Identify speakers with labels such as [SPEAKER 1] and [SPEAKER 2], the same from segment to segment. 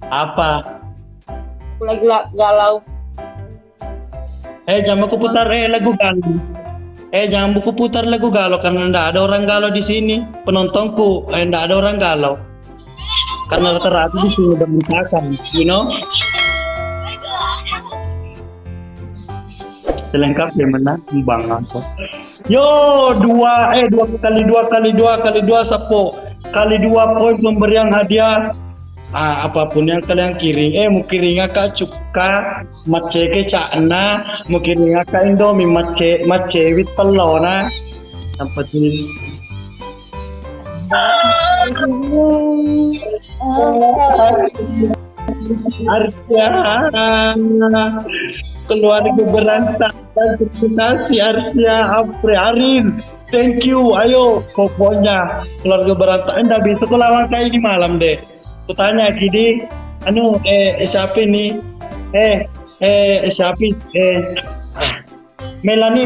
[SPEAKER 1] Apa?
[SPEAKER 2] Aku lagi galau.
[SPEAKER 1] Jangan aku putar lagu galau. Jangan buku putar lagu galau karena ndak ada orang galau di sini. Penontonku, ndak ada orang galau. Karena rata-rata di sini udah menikahkan, you know? Selengkapnya menang bang aku. Yo, dua kali dua sapo. Kali 2 poin pemberian hadiah. Apapun yang kalian kirim, mau kirim akak cuka, maceke cakna, mau kirim akak indomie mace with pelona, apa tuh? Arsyana keluarga berantakan tersinasi Arsya Arin, thank you, ayo pokoknya keluarga berantakan dah besok lawan kayak ini malam deh. Kutanya gini, siapa ini? Siapa? Melanie.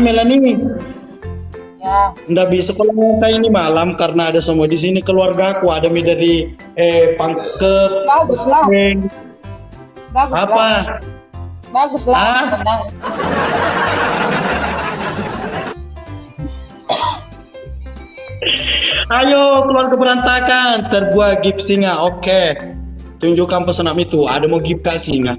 [SPEAKER 2] Ya.
[SPEAKER 1] Nggak bisa kalau kayak ini malam karena ada semua di sini keluarga aku, ada dari Pangkep.
[SPEAKER 2] Bagus lah.
[SPEAKER 1] Apa?
[SPEAKER 2] Bagus lah. Menang.
[SPEAKER 1] Ayo keluarga berantakan, terbuat gift singa, oke. Tunjukkan pesanan itu, ada mau gift kak singa.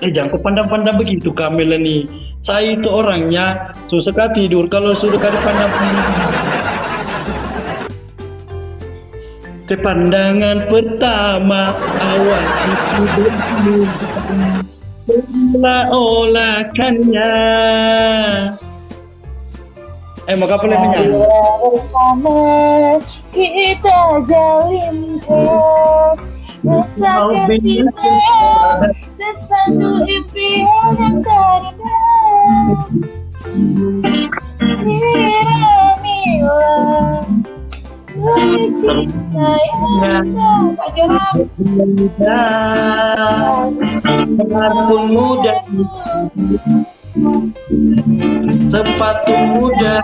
[SPEAKER 1] Jangan kau pandang-pandang begitu Kak Melanie. Saya itu orangnya suka tidur kalau sudah kali pandang-pandang. Pandangan pertama awal itu olah-olahkannya. Mau kapal yang menyanyi?
[SPEAKER 2] Bersama kita jalinkan rasakan cinta sesatu impian yang terindah. Mira-mila cinta yang tak
[SPEAKER 1] Pengarpun muda, sepatu muda.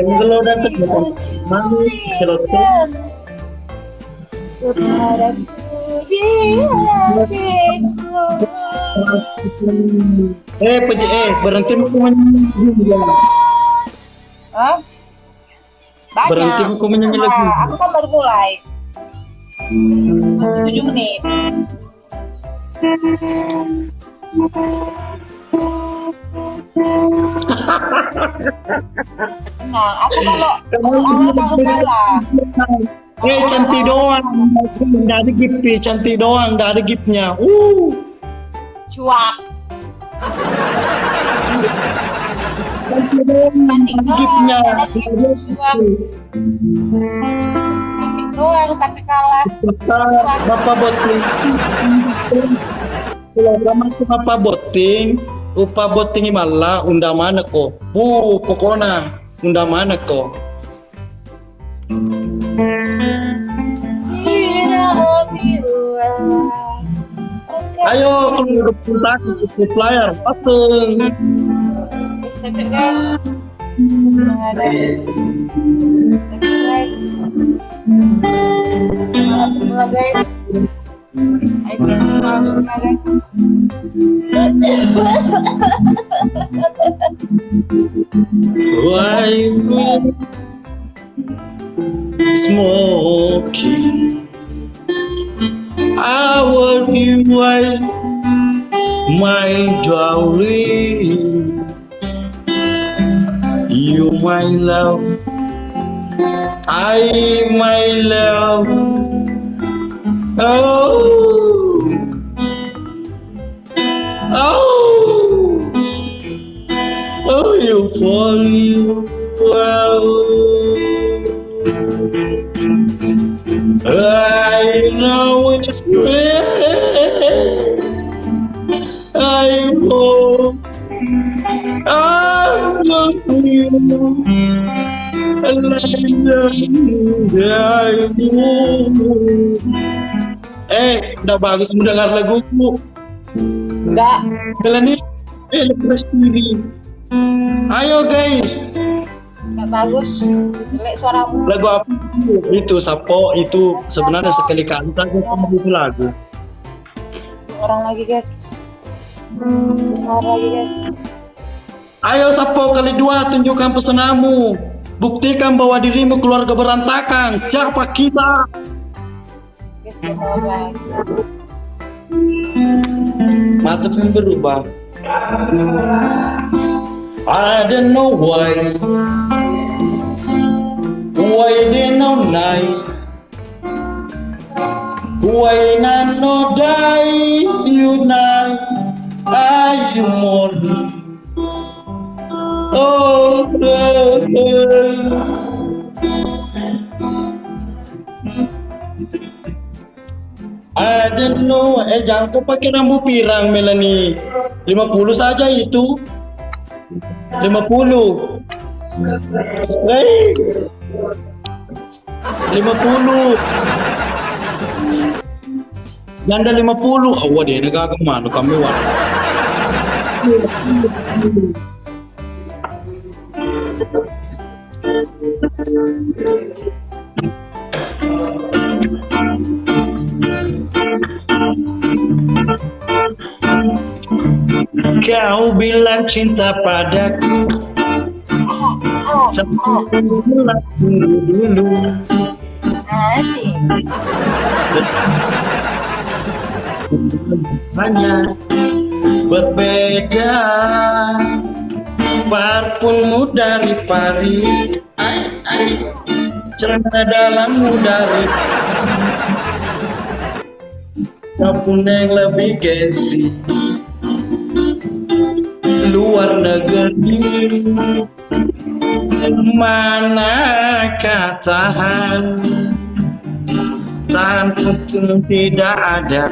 [SPEAKER 1] Kalau datang malu kalau berhenti aku menyanyi.
[SPEAKER 2] Hah? Banyak.
[SPEAKER 1] Berhenti aku menyanyi lagi.
[SPEAKER 2] Aku kan baru mulai. Masih 7 menit. Nah, aku kalau awal kalau kalah.
[SPEAKER 1] Cantik doang. Nggak ada gift, cantik doang, nggak ada giftnya.
[SPEAKER 2] Cuak.
[SPEAKER 1] Giftnya.
[SPEAKER 2] Doang tapi kalah.
[SPEAKER 1] Bapak boting. Kalau itu Bapak boting, upah boting malah unda mana kok? Pokoknya unda mana kok? Ayo keluar putar ke flyer, pasang. Why smoking? I want you, my darling. You my love, I my love. Oh, you fall you well. I know it's great. I know I love you. Udah bagus mendengar laguku.
[SPEAKER 2] Enggak.
[SPEAKER 1] Melanie, lepas diri. Ayo guys.
[SPEAKER 2] Nggak bagus. Jelek suaramu.
[SPEAKER 1] Lagu apa itu? Sapo itu sebenarnya sekali-kali saja sama itu lagu.
[SPEAKER 2] Orang lagi guys. Dengar lagi guys.
[SPEAKER 1] Ayo Sapo kali 2 tunjukkan pesonamu. Buktikan bahwa dirimu keluarga berantakan. Siapa kita?
[SPEAKER 2] Guys, dengar lagi.
[SPEAKER 1] Mata film berubah. I don't know why they know night. Why not no die unite? Are you morning? Oh, I don't know. Jangan kau pakai rambut pirang, Melanie. 50 saja itu. 50. Hey. 50. Janda 50. Awak dia negara mana kami wan. Kau bilang cinta padaku seperti dulu.
[SPEAKER 2] Asik.
[SPEAKER 1] Hanya berbeda parfummu dari Paris, celana dalammu dari kampung yang lebih gengsi luar negeri. Manakah tahan pun tidak ada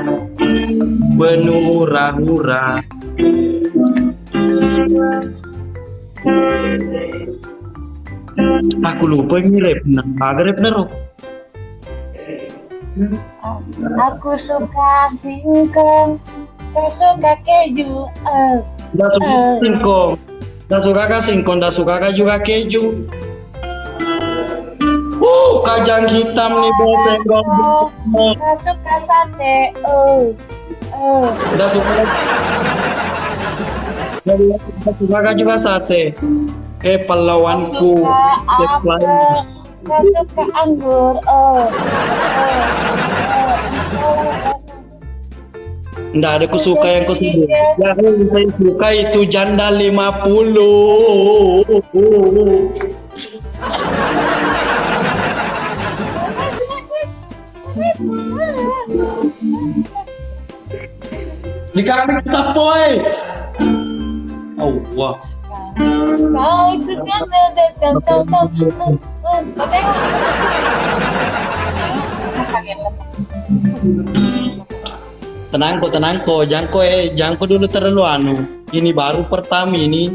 [SPEAKER 1] penuh hura-hura. Aku lupa ini rap. Agak rap nero.
[SPEAKER 2] Aku suka singkong, kau suka keju.
[SPEAKER 1] Dah suka singkong. Dah suka kah singkong, dah suka kah juga keju. Kajang hitam nih boteng.
[SPEAKER 2] Kau suka sate.
[SPEAKER 1] Dah suka. Dah suka kah juga sate. Pahlawanku.
[SPEAKER 2] Apa? Kau suka anggur.
[SPEAKER 1] Nggak ada kusuka yang kusebut. Yang saya suka itu janda 50. Dikami kita boy. Allah.
[SPEAKER 2] Kau suka datang kau.
[SPEAKER 1] Tenang kok, jangan kok dulu terlalu anu. Ini baru pertama ini.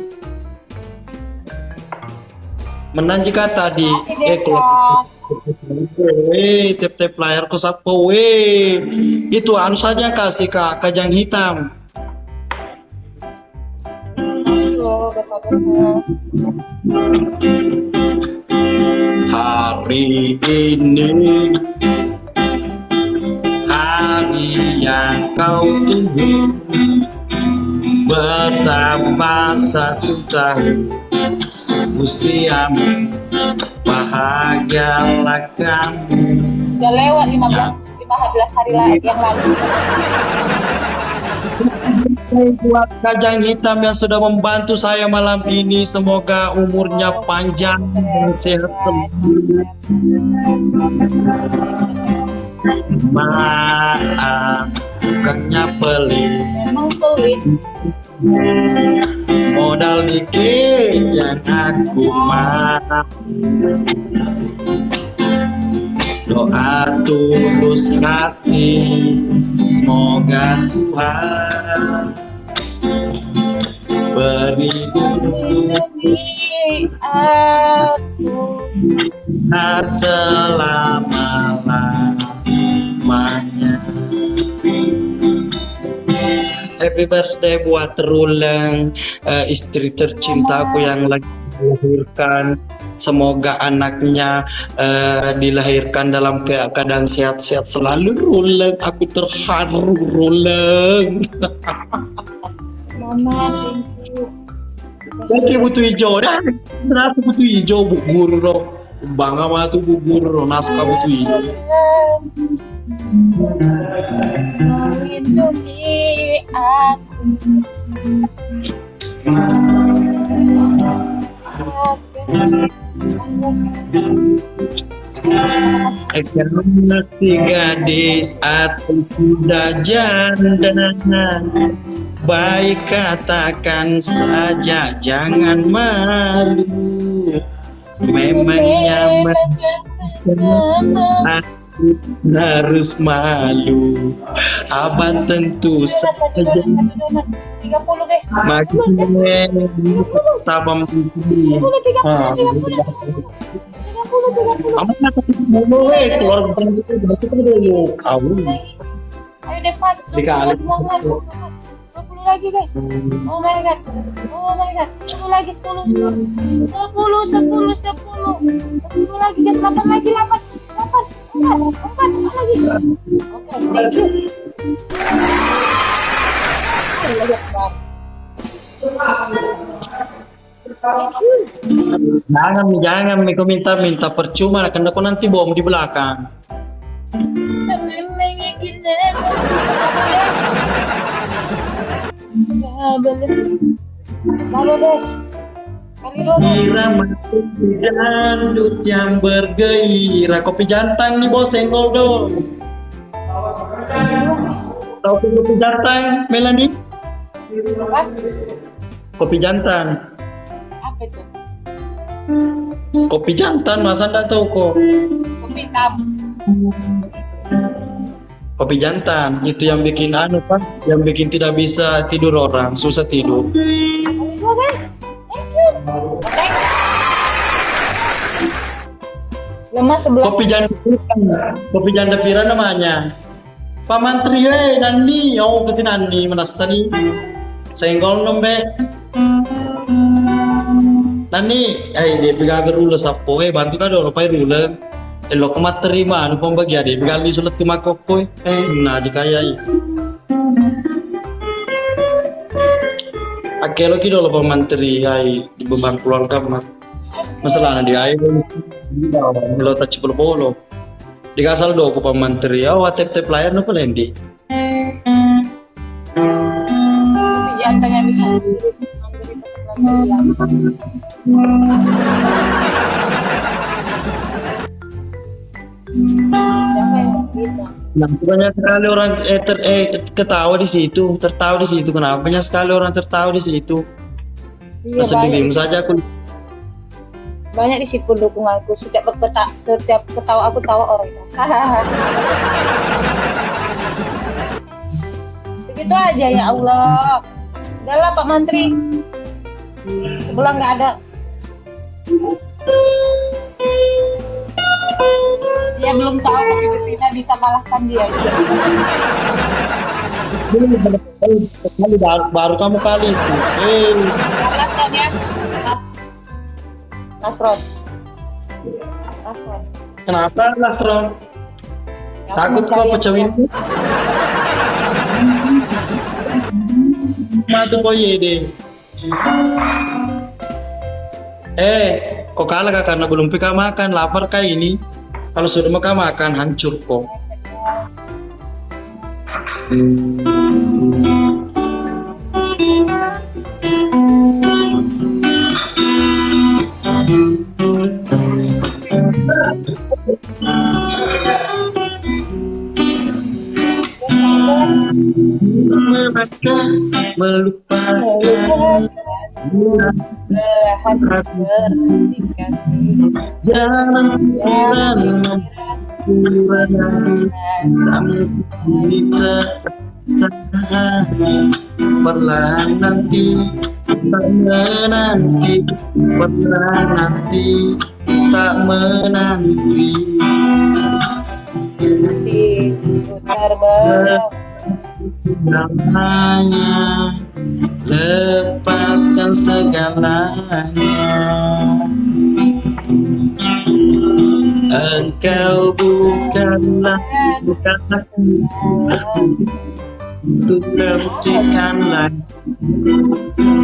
[SPEAKER 1] Menang jika tadi tap layar ko sapo itu anu saja kasih kak kajang hitam. Hari ini hari yang kau ingin bertambah 1 tahun usiamu, bahagialah kamu.
[SPEAKER 2] Udah lewat 15 hari yang lalu.
[SPEAKER 1] Buat kajang hitam yang sudah membantu saya malam ini, semoga umurnya panjang dan sehat sempurna. Maaf, bukannya pelit.
[SPEAKER 2] Memang pelit.
[SPEAKER 1] Modal dikit yang aku mau. Doa tulus hati, semoga Tuhan beri
[SPEAKER 2] aku
[SPEAKER 1] selama-lamanya. happy birthday buat Ruleng, istri tercintaku yang lagi dilahirkan. Semoga anaknya dilahirkan dalam keadaan sehat-sehat selalu. Ruleng, aku terharu Ruleng.
[SPEAKER 2] Mama, thank you.
[SPEAKER 1] Jadi butuh hijau dah. Kenapa butuh hijau bu guru loh? Bangga mah tuh bu guru loh, naskah butuh hijau.
[SPEAKER 2] Melindungi aku.
[SPEAKER 1] Karena si gadis atau sudah janda, baik katakan saja jangan malu. Memangnya aku harus malu. Abang tentu saja
[SPEAKER 2] 30 guys.
[SPEAKER 1] makin sama mimpi.
[SPEAKER 2] 30.
[SPEAKER 1] Kamu nak mulu keluar bukan gitu berarti kan dulu kau.
[SPEAKER 2] Ayo Devan,
[SPEAKER 1] Dikali.
[SPEAKER 2] 20 lagi guys. Oh my god. 10 lagi, 10 lagi guys, 8 lagi, 4 lagi. Oke, thank you.
[SPEAKER 1] Jangan Miko minta percuma karena kau nanti bom di belakang. Irama dangdut yang bergairah. Kopi jantan nih bos, senggol dong. Tahu kopi jantan, Melanie? Kopi jantan.
[SPEAKER 2] Apa itu?
[SPEAKER 1] Kopi jantan, masa nggak tahu kok?
[SPEAKER 2] Kopi hitam.
[SPEAKER 1] Kopi jantan itu yang bikin Pak, yang bikin tidak bisa tidur orang, susah tidur.
[SPEAKER 2] Ayo guys, thank you. Oke. Lemas sebelah.
[SPEAKER 1] Kopi janda pira namanya? Pak Mantri Nani, ketin Nani menasani. Senggol nombe. Nani, dia pegang rule sapo, bantu kan dong, lupa rule. Elok kemat terima, anu pembagian dia, pegang sulat kemakokoi, nah jika ya. Akelo kido lo pemantri, di beban keluarga mat. Masalah dia, lo tak cipul bolo. Dikasal do ko pemantri, tep layar no pelendi.
[SPEAKER 2] Jangan yang bisa.
[SPEAKER 1] Nah, banyak sekali orang tertawa di situ, Kenapa banyak sekali orang tertawa di situ?
[SPEAKER 2] Iya,
[SPEAKER 1] Sedih saja aku.
[SPEAKER 2] Banyak di situ dukunganku. Setiap ketawa aku tawa orang itu. Begitu aja ya Allah. Udahlah Pak Mantri. Sebelah nggak ada. Dia belum tahu kalau kita bisa kalahkan dia.
[SPEAKER 1] Baru kamu kali itu.
[SPEAKER 2] Kalahkan ya. Nasron.
[SPEAKER 1] Kenapa Nasron? Takut kau pecawin? Matu boye deh. Kok kalah kak karena belum pika makan, lapar kayak ini. Kalau sudah makan hancur kok. Melupakan jangan bisa perlahan nanti tak menanti
[SPEAKER 2] Putar bareng
[SPEAKER 1] namanya, lepaskan segalanya. Engkau bukanlah untuk hentikan lagi.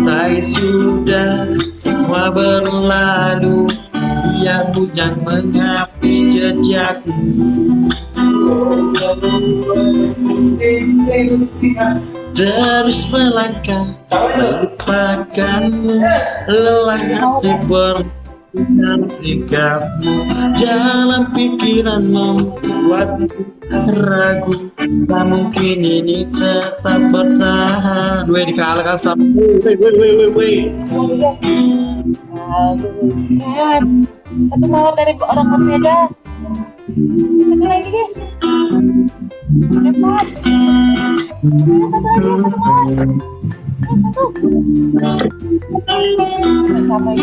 [SPEAKER 1] Saya sudah semua berlalu, biar hujan menghapus jejakmu. Terus melangkah, melupakanmu, lelah hati berhubungan sikapmu. Dalam pikiran membuatku ragu, tak mungkin ini tetap bertahan. Weh, dikalahkan sama. Weh.
[SPEAKER 2] Bukan. Satu mawar dari orang berbeda. Satu lagi guys. Cepat. Satu lagi, satu mawar. Satu. Sampai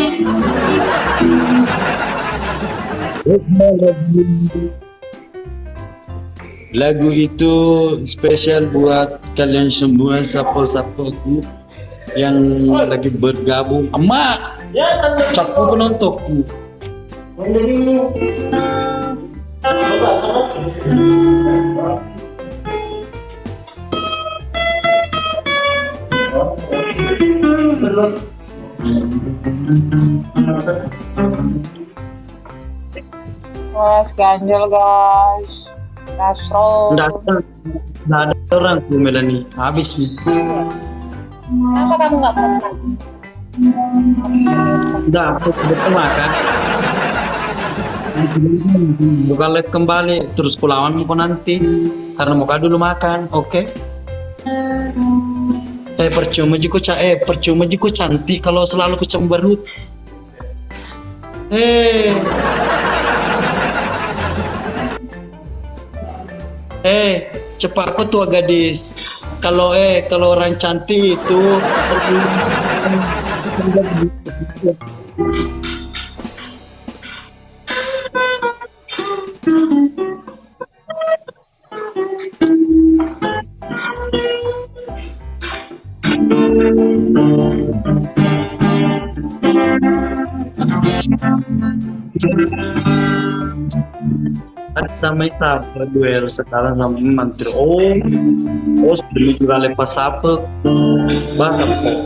[SPEAKER 1] Lagu itu spesial buat kalian semua, sapo-sapoku yang lagi bergabung. Emak, sapu penontonku.
[SPEAKER 2] Mas ganjel guys. Nasro.
[SPEAKER 1] Nggak ada orang tuh Melanie, habis nih.
[SPEAKER 2] Kenapa kamu nggak pernah?
[SPEAKER 1] Udah, aku bertemu kan. Buka live kembali, terus kulawan mau nanti karena mau dulu makan, oke? Percuma jiku cantik kalau selalu kecemberut. Cepat kau tua gadis. Kalau orang cantik itu sama kita duel sekarang sama menteri. Demi juga lepas apa bakal kok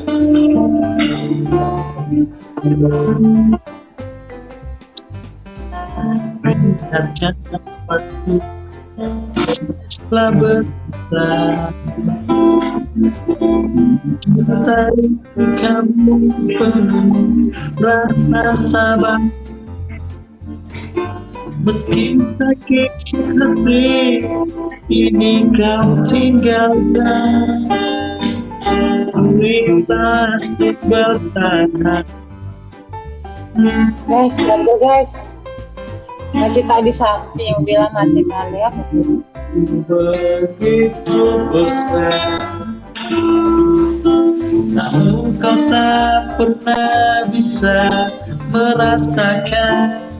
[SPEAKER 1] setelah besar dari kamu penuh rasa sabar. Meski sakit hati, ini kau tinggalkan. Ku pasti bertahan.
[SPEAKER 2] Guys, ganjel guys. Tadi Sakti yang bilang mati kali ya.
[SPEAKER 1] Begitu besar, namun kau tak pernah bisa merasakan.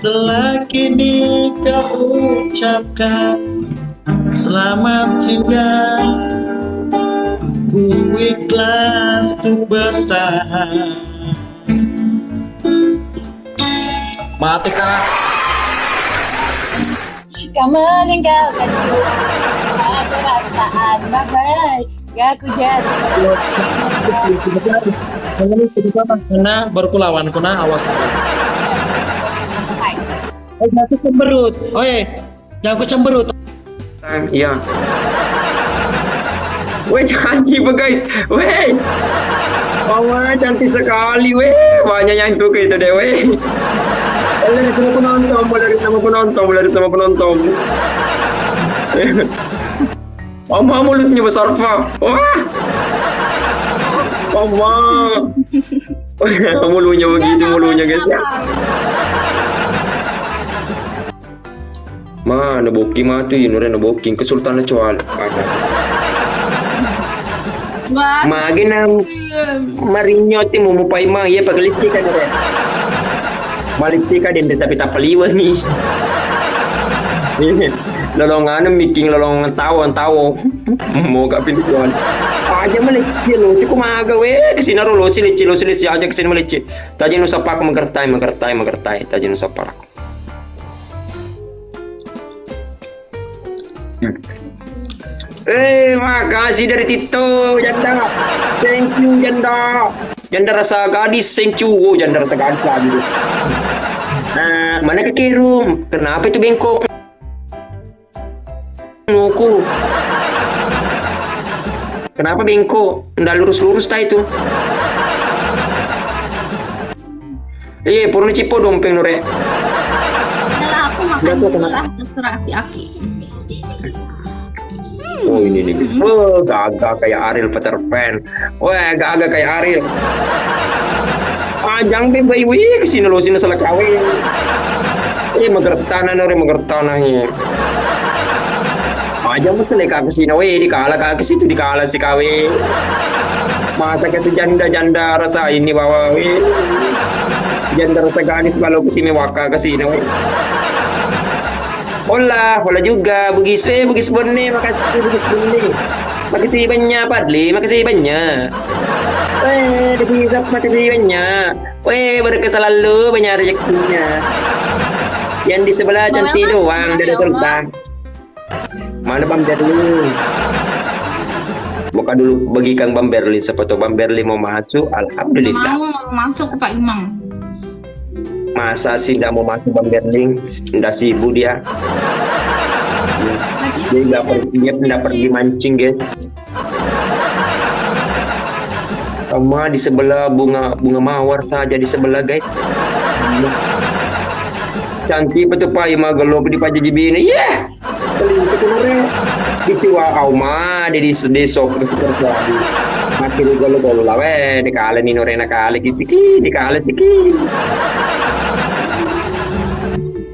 [SPEAKER 1] Setelah kini kau ucapkan selamat tinggal, ku ikhlas ku bertahan. Mati kak.
[SPEAKER 2] Kau meninggalkan ku, ada perasaan gak baik, gak ku jadi.
[SPEAKER 1] Karena baru kulawan kuna awas. Jangan cemberut. Jangan cemberut.
[SPEAKER 3] Iya. Weh, cantik guys. Weh. Wah, cantik sekali. Weh, banyak yang suka itu deh. Weh. Dari sama penonton. Mama mulutnya besar pak. Wah. Mama. Mulutnya begitu guys ya. Ma, naboking ma tu yun rin naboking kesultanan cual. Magi na marinyo ti mo mupay ma ye paglipti ka din. Malipti ka din tapi tapaliwan ni. lolongan making lolongan tawo mau gak pintuan aja meleceh lo cukup maga weh kesini lo si leci aja kesini meleceh tadi nusa pak mengertai tadi nusa pak makasih dari Tito Janda, thank you Janda rasa gadis, thank you Janda rasa gadis lagi mana ke Kirum kenapa itu bengkok nuku kenapa bengkok ndak lurus tak itu purni cipo dompeng nore
[SPEAKER 2] Adalah aku makan dulu lah terserah aki-aki.
[SPEAKER 3] Oh ini nih, gagah kayak Ariel Peter Pan. Wah, gagah kayak Ariel. Jangan bebay, wih kesini lo sini salah kawin. Magertana ya. Jangan masalah kak kesini, wih dikalah kak kesitu dikalah si kawin. Masa kasih janda rasa ini bawa, wih. Janda rasa gadis kalau kesini waka kesini, wih. Hola juga, bugis bone, makasih banyak Padli, makasih banyak. Makasih banyak. Berkah selalu banyak rezekinya. Yang di sebelah cantik doang, dari Sultan. Mana Bang Berlin? Buka dulu bagi Kang Bang Berlin, siapa tahu Bang Berlin mau masuk, alhamdulillah.
[SPEAKER 2] Mau masuk ke Pak Imam.
[SPEAKER 3] Masa sih nggak mau masuk Bang Berling? Nggak sibuk dia. Dia nggak pergi mancing guys. Sama di sebelah bunga mawar saja di sebelah guys. Cantik betul Pak Ima gelo di pajak jibini. Yeah. Kelihatan kemarin. Ditiwa auma di sok seperti makin gelo lah dikale minorena kale kisiki dikale siki.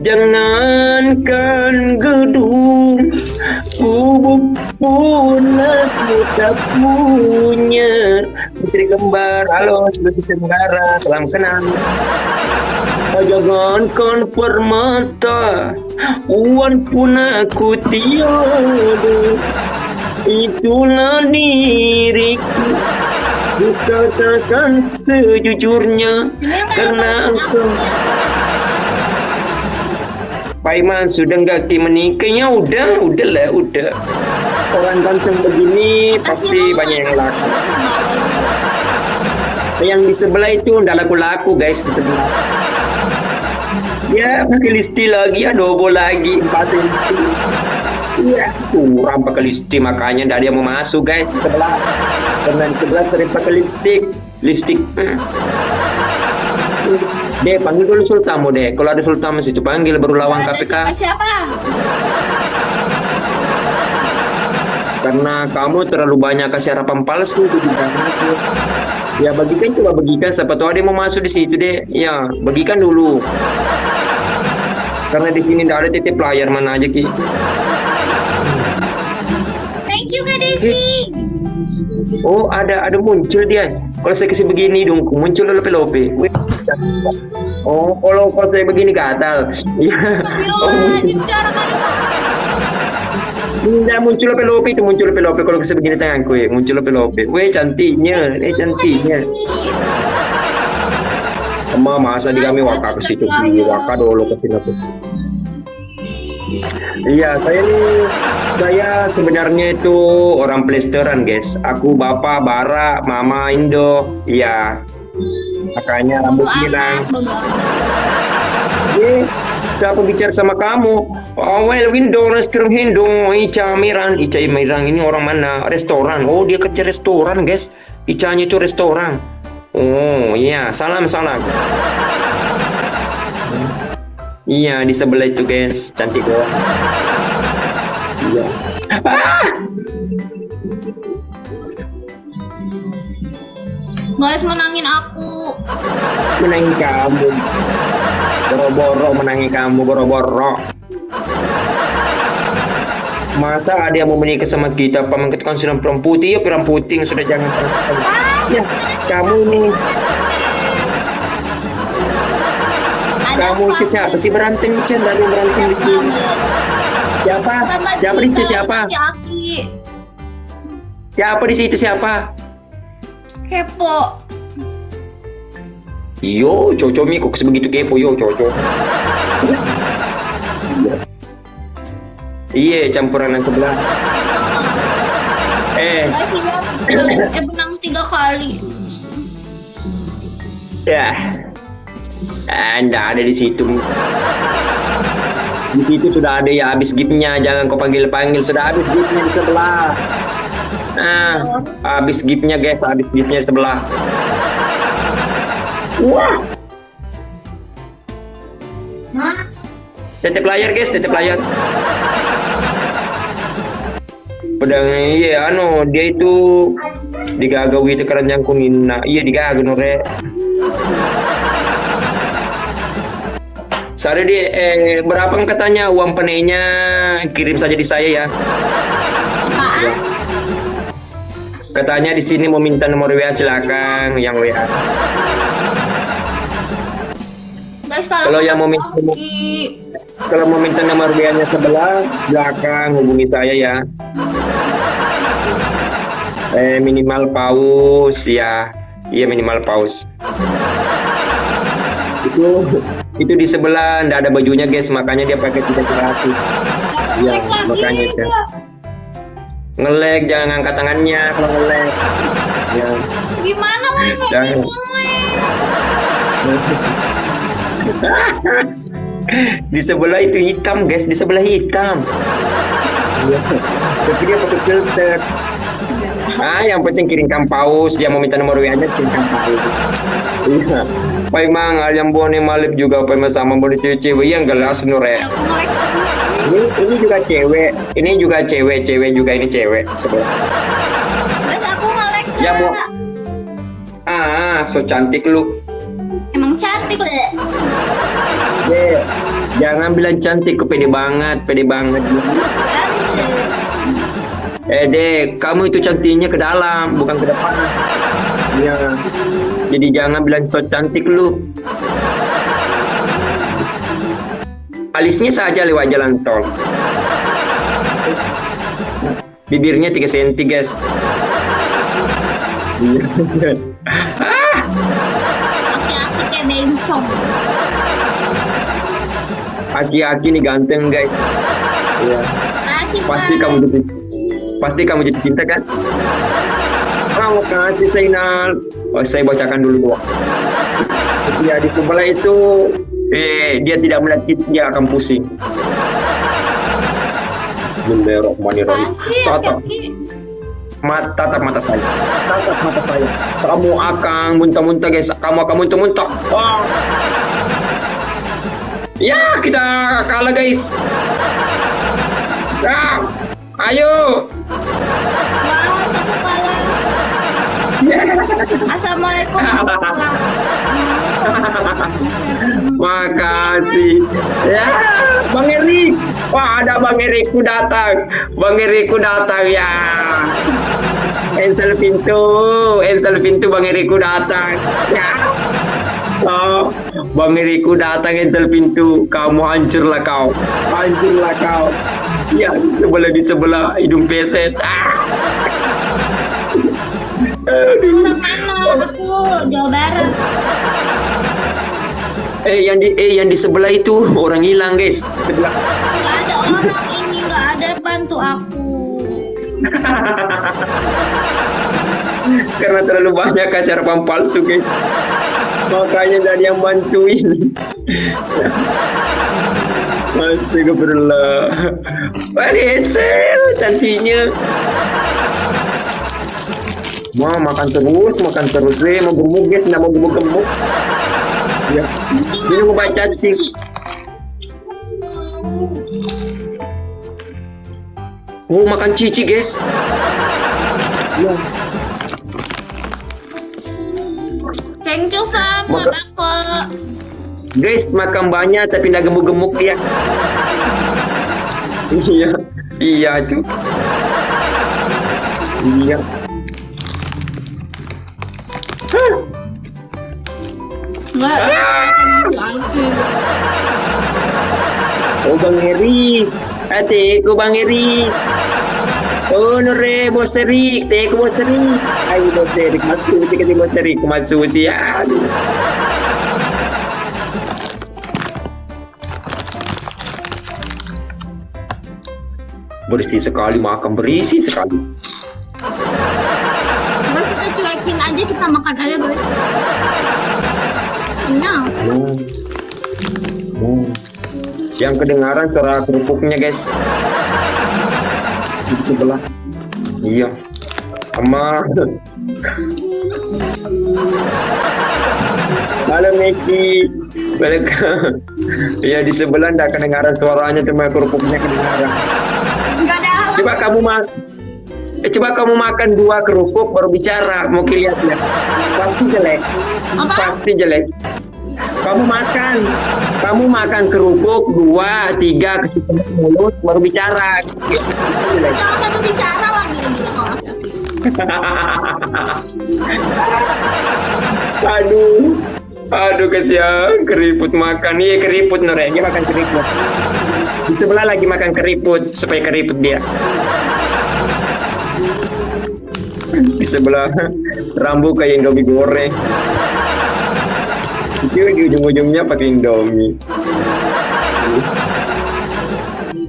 [SPEAKER 3] Jangankan gedung gubuk pun aku tak punya. Putri kembar halo sebelah Tenggara salam kenal. Jangankan permata uang pun aku tiada. Itulah diriku katakan sejujurnya karena engkau Pak Iman sudah nggak menikahnya udah orang ganteng begini pasti banyak yang laku yang di sebelah itu nggak laku guys di sebelah ya pakai listi lagi adobo lagi 4 listi ya kurang pakai listi makanya nggak ada yang mau masuk guys di sebelah karena di sebelah sering pakai lipstick Dek, panggil dulu Sultamu deh. Kalau ada Sultan situ panggil baru lawan KPK.
[SPEAKER 2] Siapa?
[SPEAKER 3] Karena kamu terlalu banyak kasih harapan palsu itu ya bagikan coba bagikan siapa tahu ada yang mau masuk di situ deh. Ya bagikan dulu. Karena di sini tidak ada titip layar mana aja ki.
[SPEAKER 2] Thank you Kak Desi.
[SPEAKER 3] Oh ada muncul dia. Kalau saya kasih begini dong muncul lope. Oh kalau saya begini gatal. Iya. Tidak muncul lope itu muncul lope kalau kasih begini tanganku ya muncul lope. Weh cantiknya. Masa di kami waka ke situ waka dulu ke sini. Iya, saya sebenarnya itu orang Plesteran, guys. Aku bapak Bara, mama Indo. Iya. Makanya rambut hilang. Siapa bicara sama kamu? Oh, well, window restoran Hindu, Ica Miran ini orang mana? Restoran. Oh, dia kerja restoran, guys. Icanya itu restoran. Oh, iya, salam. Iya, di sebelah itu, guys. Cantik banget. Iya.
[SPEAKER 2] Guys, menangin aku.
[SPEAKER 3] Menangin kamu. Boro-boro menangin kamu, boro-boro. Masa ada yang mau menikah sama kita? Pamangkat kan sudah perang putih, ya perang putih sudah jangan. Ya, kamu nih. Kamu itu siapa sih berantem dari berantem di sini? Siapa?
[SPEAKER 2] Sama
[SPEAKER 3] Siapa di situ
[SPEAKER 2] Dika,
[SPEAKER 3] siapa?
[SPEAKER 2] sama Aki.
[SPEAKER 3] Siapa di situ siapa?
[SPEAKER 2] Kepo.
[SPEAKER 3] Yo, Coco mi kok sebegitu kepo yo Coco. Iya, campuran yang sebelah.
[SPEAKER 2] Guys, lihat. Benang 3 kali.
[SPEAKER 3] Ya. Anda ada di situ. Di situ sudah ada ya habis gipnya, jangan kau panggil-panggil, sudah habis gipnya di sebelah. Nah, habis gipnya guys, habis gipnya di sebelah. Wah. Tetep layar guys, tetep layar. Pedang iya dia itu digagawi itu keranjang kuning. Nah, iya digagawi nore. Sorry di berapa katanya uang penenya, kirim saja di saya ya.
[SPEAKER 2] Apaan?
[SPEAKER 3] Katanya di sini mau minta nomor WA, silakan yang WA.
[SPEAKER 2] Guys,
[SPEAKER 3] Kalau yang mau minta nomor WA-nya sebelah, silakan hubungi saya ya. Minimal paus ya. Iya minimal paus. Itu di sebelah ndak ada bajunya guys, makanya dia pakai tidak gratis. Ya, makanya itu. Ngelek, jangan angkat tangannya kalau ngelek. Ya.
[SPEAKER 2] Gimana wifi
[SPEAKER 3] Jangan. Di sebelah itu hitam guys, di sebelah hitam. Ya. Tapi dia pakai filter. Yang penting kirimkan paus, dia mau minta nomor WA-nya kirimkan paus. Iya. Pai mang ayam bone malip juga pai sama bone cewek yang gelas nure.
[SPEAKER 2] Ya, aku nge-like terus.
[SPEAKER 3] Ini juga cewek, ini juga cewek juga ini cewek sebelah.
[SPEAKER 2] Guys, aku nge-like
[SPEAKER 3] Ya, Bu.
[SPEAKER 2] Kak.
[SPEAKER 3] So cantik lu.
[SPEAKER 2] Emang cantik deh.
[SPEAKER 3] Jangan bilang cantik, pede banget. Kamu itu cantiknya ke dalam, bukan ke depan. Ya. Jadi jangan bilang so cantik lu. Alisnya saja lewat jalan tol. Bibirnya 3 cm guys.
[SPEAKER 2] Aki-aki kayak bencong.
[SPEAKER 3] Aki-aki nih ganteng guys. Ya.
[SPEAKER 2] Masih
[SPEAKER 3] Pasti kamu jatuh cinta kan? Mau kasih Zainal. Saya bacakan dulu doa. Ya di sebelah itu dia tidak melihat kita, dia akan pusing. Bismillahirrahmanirrahim. Tatap mata saya. Kamu akan muntah-muntah guys. Kamu akan muntah-muntah. Wah. Ya kita kalah guys. Ya. Ayo.
[SPEAKER 2] Wah, aku kalah. Assalamualaikum warahmatullahi.
[SPEAKER 3] Makasih. Ya, Bang Erik. Wah, ada Bang Erikku datang. Ya. Ensel pintu Bang Erikku datang. Ya. Oh, Bang Erikku datang ensel pintu. Kamu hancurlah kau. Ya, di sebelah hidung peset.
[SPEAKER 2] Orang mana? Aku Jawa Barat.
[SPEAKER 3] Yang di sebelah itu orang hilang guys.
[SPEAKER 2] Nggak ada orang ini, nggak ada bantu aku.
[SPEAKER 3] Karena terlalu banyak kasih harapan palsu guys. Makanya dari yang bantuin. Astagfirullah. Wadi Ensel cantiknya. Mau makan terus, mau gemuk guys, nggak mau gemuk. Ya, ini mau baca cantik. Makan cici guys. Ya.
[SPEAKER 2] Thank you Sam, nggak apa-apa.
[SPEAKER 3] Guys, makan banyak tapi nggak gemuk-gemuk dia. Iya tuh. Iya.
[SPEAKER 2] Nggak.
[SPEAKER 3] Oh Bang Heri, Ate ko Bang Erik. Oh, nore, Bos Erik. Teko Bos Erik. Ay, Bos Erik. Masuk kasi Bos Erik. Masuk siya. Bersih sekali, makan berisi sekali.
[SPEAKER 2] Guys, kita cuekin aja, kita makan aja guys. Nah,
[SPEAKER 3] Yang kedengaran suara kerupuknya guys. Di sebelah. Iya. Sama. Halo Meki. Welcome. Iya, di sebelah nggak kedengaran suaranya, cuma kerupuknya kedengaran.
[SPEAKER 2] nggak ada alat.
[SPEAKER 3] Coba kamu makan 2 kerupuk baru bicara. Mau lihat ya. Pasti jelek.
[SPEAKER 2] Apa?
[SPEAKER 3] Pasti jelek. Kamu makan kerupuk 2, 3 ke mulut baru bicara. Jelek.
[SPEAKER 2] Jangan satu bicara lagi bilang kalau laki-laki.
[SPEAKER 3] Aduh kasihan, keriput makan. Iya keriput Nore, dia makan keriput. Di sebelah lagi makan keriput supaya keriput dia. Di sebelah rambu kayak Indomie goreng. Itu di ujung-ujungnya pakai Indomie.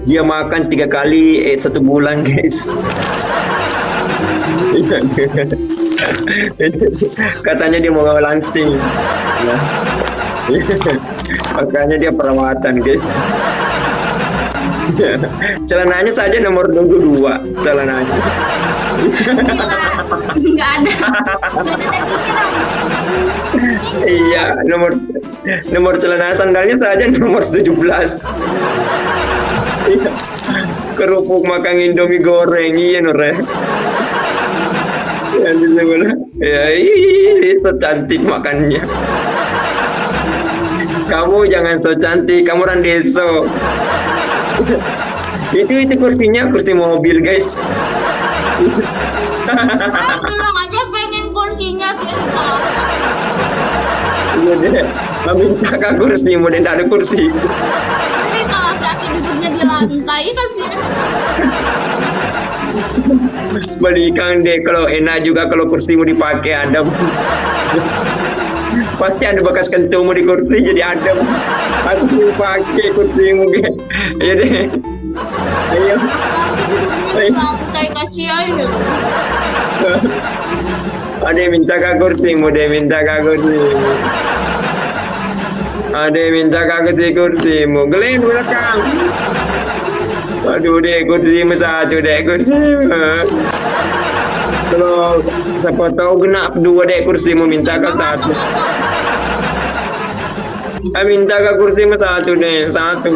[SPEAKER 3] Dia makan 3 kali 1 bulan guys. Katanya dia mau langsing. Nah. Makanya dia perawatan guys. Celananya saja nomor 22 celananya.
[SPEAKER 2] Gila, nggak ada dagingnya.
[SPEAKER 3] Iya, nomor celana sandalnya saja nomor 17. Iya. Kerupuk makan Indomie goreng, iya Nore. Yang di sebelah, ya itu cantik makannya. Kamu jangan so cantik, kamu orang deso. Itu kursinya kursi mobil guys.
[SPEAKER 2] Ah, bilang aja pengen kursinya sih.
[SPEAKER 3] Iya deh, minta ke kursi, mau tidak ada kursi.
[SPEAKER 2] Tapi kalau laki duduknya di lantai kasihan.
[SPEAKER 3] Balikan deh, kalau enak juga kalau kursimu dipakai adem. Pasti ada bekas kentumu di kursi jadi adem. Aku pakai kursimu guys. Iya deh. Ayo.
[SPEAKER 2] Laki duduknya di lantai kasihan gitu.
[SPEAKER 3] Ada yang minta ke kursimu, ada yang minta ke kursimu. Ada yang minta ke kursimu. Glenn belakang. Aduh deh, kursimu satu deh, kursimu. Kalau siapa tahu genap 2 deh kursimu, minta ke 1. Minta ke kursimu 1 deh, 1.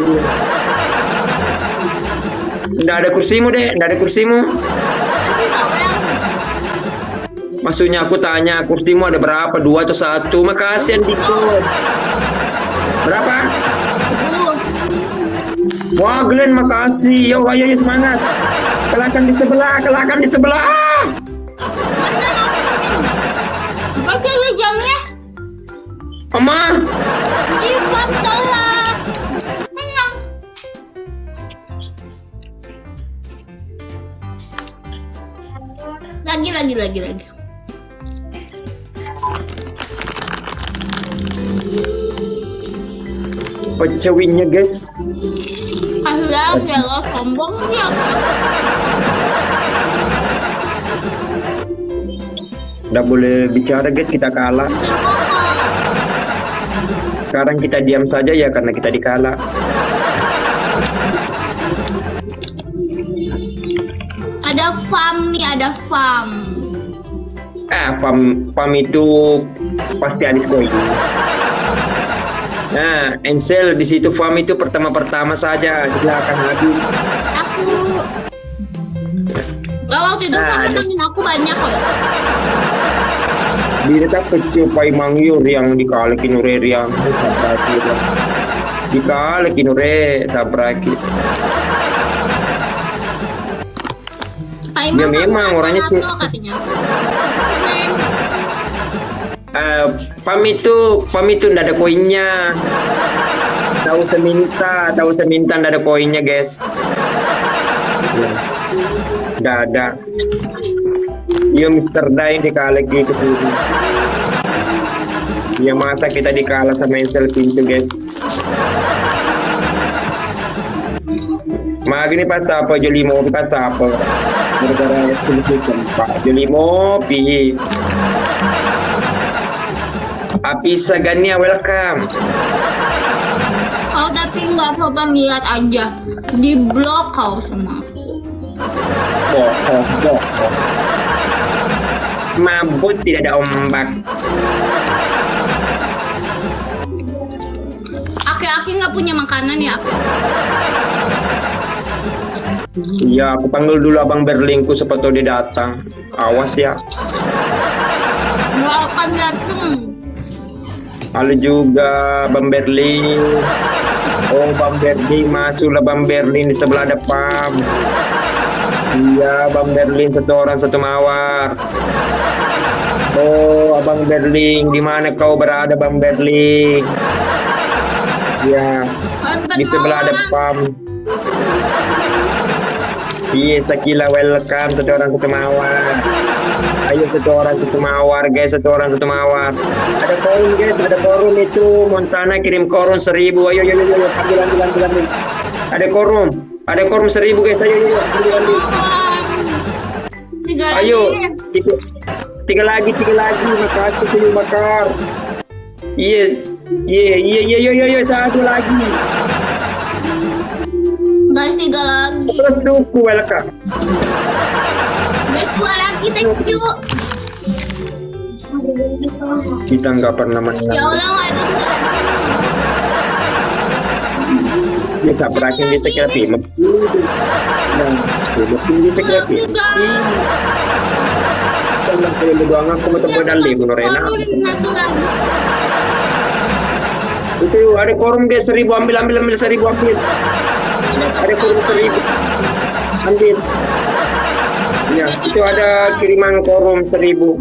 [SPEAKER 3] Nggak ada kursimu deh, nggak ada kursimu.
[SPEAKER 2] Tapi tahu yang
[SPEAKER 3] Maksudnya aku tanya kursimu ada berapa, 2 atau 1? Makasih Andiko. Berapa?
[SPEAKER 2] 10.
[SPEAKER 3] Wah Glenn makasih. Yo ayo semangat. Kelahkan di sebelah, kelahkan di sebelah.
[SPEAKER 2] Baca ya jamnya.
[SPEAKER 3] Mama.
[SPEAKER 2] Ifam telat. Menang. Lagi.
[SPEAKER 3] Pecewinnya guys.
[SPEAKER 2] Ya lo sombong sih aku.
[SPEAKER 3] Nggak boleh bicara guys, kita kalah.
[SPEAKER 2] Mesin kokok.
[SPEAKER 3] Sekarang kita diam saja ya karena kita dikalah.
[SPEAKER 2] Ada farm nih, ada farm.
[SPEAKER 3] Pam itu pasti habis koin. Nah, Ansel di situ farm itu pertama saja, dia akan habis.
[SPEAKER 2] Aku waktu itu sama nangin aku banyak kok.
[SPEAKER 3] Dia tak kecupai mangyur yang dikalakin ure yang dikalakin ure sabraki. Ya memang orangnya
[SPEAKER 2] katanya.
[SPEAKER 3] Pam itu ndak ada koinnya. Tahu seminta ndak ada koinnya guys. Ada. Iya Mister Dai dikalah gitu. Ya masa kita dikalah sama Ensel pintu guys. Magini pas apa Jolimo pas apa. Gara-gara Pak Jolimo pi. Api Sagania welcome.
[SPEAKER 2] Kau tapi nggak coba lihat aja. Di blok kau semua.
[SPEAKER 3] Bohong. Mabut tidak ada ombak.
[SPEAKER 2] Aki nggak punya makanan ya?
[SPEAKER 3] Iya, aku panggil dulu Abang Berlingku siapa tahu dia datang. Awas ya.
[SPEAKER 2] Nggak akan datang.
[SPEAKER 3] Halo juga Bang Berlin. Oh Bang Berlin, masuklah Bang Berlin di sebelah depan. Iya Bang Berlin, satu orang satu mawar. Oh Abang Berlin, di mana kau berada Bang Berlin? Ya, di sebelah depan. Iya, Sakila welcome, satu orang satu mawar. Ayo satu orang satu mawar guys, satu orang satu mawar. Ada korum guys, ada korum itu. Montana kirim korum 1000. Ayo, ambil. Ada korum 1000 guys. Ayo, ambil. Ayo, tiga lagi. Makasih tuh bakar. Iya, satu lagi.
[SPEAKER 2] Guys, 3 lagi.
[SPEAKER 3] Terus duku welcome.
[SPEAKER 2] Guys, 2 lagi, thank you.
[SPEAKER 3] Kita nggak pernah menang.
[SPEAKER 2] Ya Allah, nggak ada 3 lagi.
[SPEAKER 3] Kita berakhir di sekira film. Dan di sekira film. Kalau kalian berdua aku mau tempat dalam Norena.
[SPEAKER 2] Satu lagi.
[SPEAKER 3] Itu ada korum guys 1000, ambil 1000 ambil. Ada korum 1000. Ambil. Ya, itu ada kiriman korum 1000.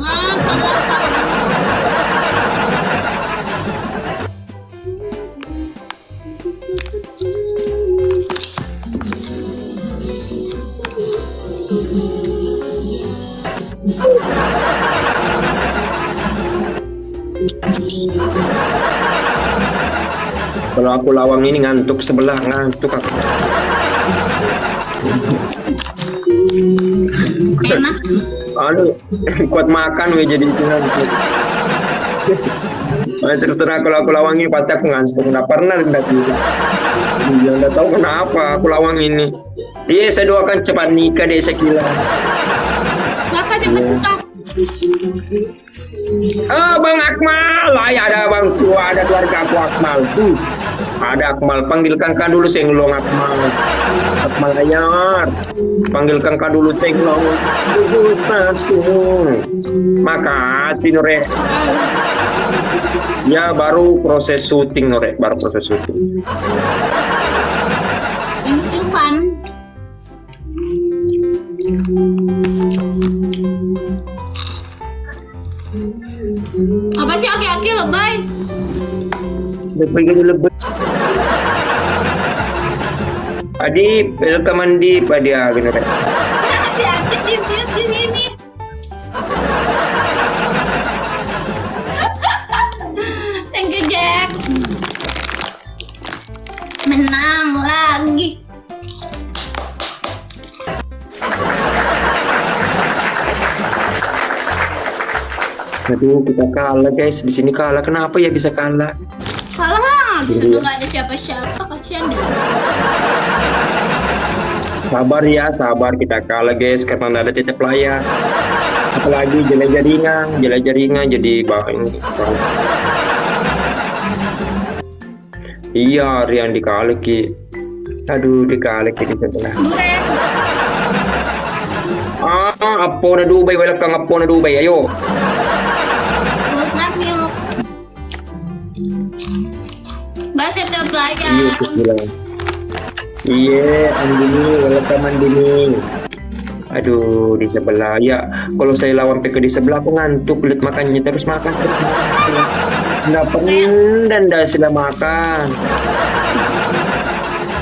[SPEAKER 3] Kalau aku lawang ini ngantuk sebelah, ngantuk aku.
[SPEAKER 2] Enak.
[SPEAKER 3] Aduh, kuat makan we jadi itu ngantuk. Terus terang kalau aku lawang ini pasti aku ngantuk. Nggak pernah gitu. Iya, nggak tahu kenapa aku lawang ini. Iya, saya doakan cepat nikah deh Sakila.
[SPEAKER 2] Kakak cepat nikah.
[SPEAKER 3] Bang Akmal, ya ada bang tua, ada keluarga aku Akmal tuh. Ada Akmal, panggilkan kak dulu senglong Akmal. Akmal ayar, panggilkan kak dulu senglong. Makasih Nore. Ya baru proses syuting Nore, baru proses syuting.
[SPEAKER 2] Thank you, Fan. Apa sih aki-aki lebay?
[SPEAKER 3] Lebih. Adi, welcome Andi pada bener.
[SPEAKER 2] Aki-aki di mute di sini. Thank you Jack. Menang lagi.
[SPEAKER 3] Aduh, kita kalah guys. Di sini kalah. Kenapa ya bisa kalah?
[SPEAKER 2] Salah lah, di sana nggak ada siapa-siapa, kasihan deh.
[SPEAKER 3] Sabar ya, sabar kita kalah guys karena nggak ada titip layar. Apalagi jaringan jadi bahan. Iya, Rian dikaleki. Aduh, dikaleki di sebelah.
[SPEAKER 2] Dure.
[SPEAKER 3] Apa na Dubai, welcome apa na Dubai, ayo.
[SPEAKER 2] Bahasa terbayar.
[SPEAKER 3] Iya, bilang. Iya, Andini, welcome Andini. Aduh, di sebelah. Ya, kalau saya lawan PK di sebelah aku ngantuk, lihat makannya terus makan terus. Nggak pernah sila makan.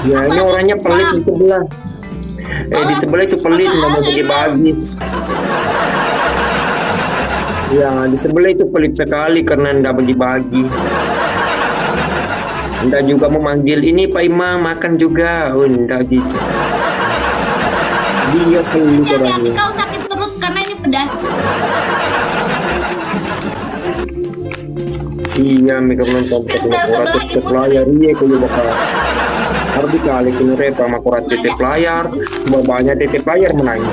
[SPEAKER 3] Ya, ini orangnya pelit di sebelah. Di sebelah itu pelit, nggak mau bagi-bagi. Ya, di sebelah itu pelit sekali karena nggak bagi-bagi. Nggak juga memanggil ini Pak Imam makan juga, nggak gitu. Dia pelit
[SPEAKER 4] Hati-hati
[SPEAKER 3] orangnya.
[SPEAKER 4] kau sakit perut karena ini pedas.
[SPEAKER 3] Iya, mereka menonton kurat tetep layar. Iya, kalau bakal harus dikali kini repa sama kurat tetep layar. Banyak tetep layar menangis.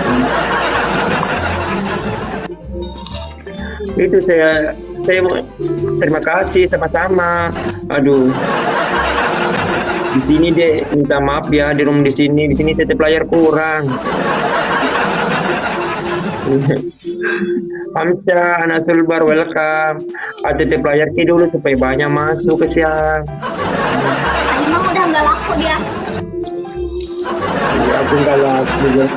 [SPEAKER 3] Itu saya terima kasih sama-sama. Aduh, di sini deh minta maaf ya di room di sini tetep layar kurang. Hamsa, anak Sulbar, welcome. ATT player ki dulu supaya banyak masuk ke siang.
[SPEAKER 4] Imam udah nggak laku dia.
[SPEAKER 3] Ya, aku nggak laku guys.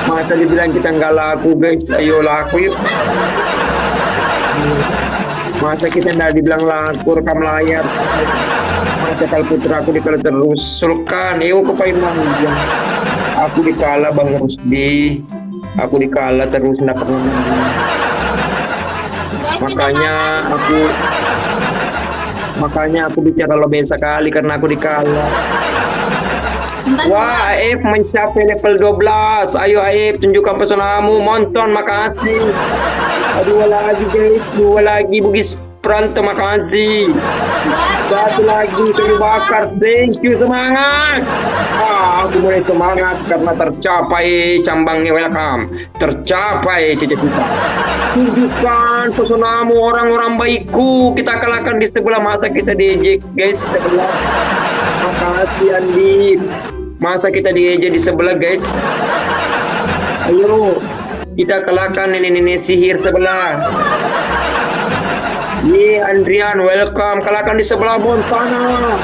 [SPEAKER 3] Masa dibilang kita nggak laku guys, ayo laku yuk. Masa kita nggak dibilang laku rekam layar. Masa kalau putra aku dikalah terus sulkan, yuk ke Pak Imam. Aku dikalah Bang Rusdi. Aku dikalah terus nggak pernah menang. Makanya aku bicara lebih sekali karena aku dikalah. Wah, Aif mencapai level 12. Ayo Aif, tunjukkan pesonamu. Monton, makasih. Dua lagi guys, dua lagi Bugis Pranto, makasih. Satu lagi kayu bakar, thank you, semangat. Aku mulai semangat karena tercapai cambangnya, welcome. Tercapai cita-cita. Tunjukkan pesonamu orang-orang baikku. Kita kalahkan di sebelah mata kita diejek guys, sebelah. Makasih Andi. Masa kita diejek di sebelah guys. Ayo kita kalahkan nenek-nenek sihir sebelah. Andrian, welcome. Kalahkan di sebelah Montana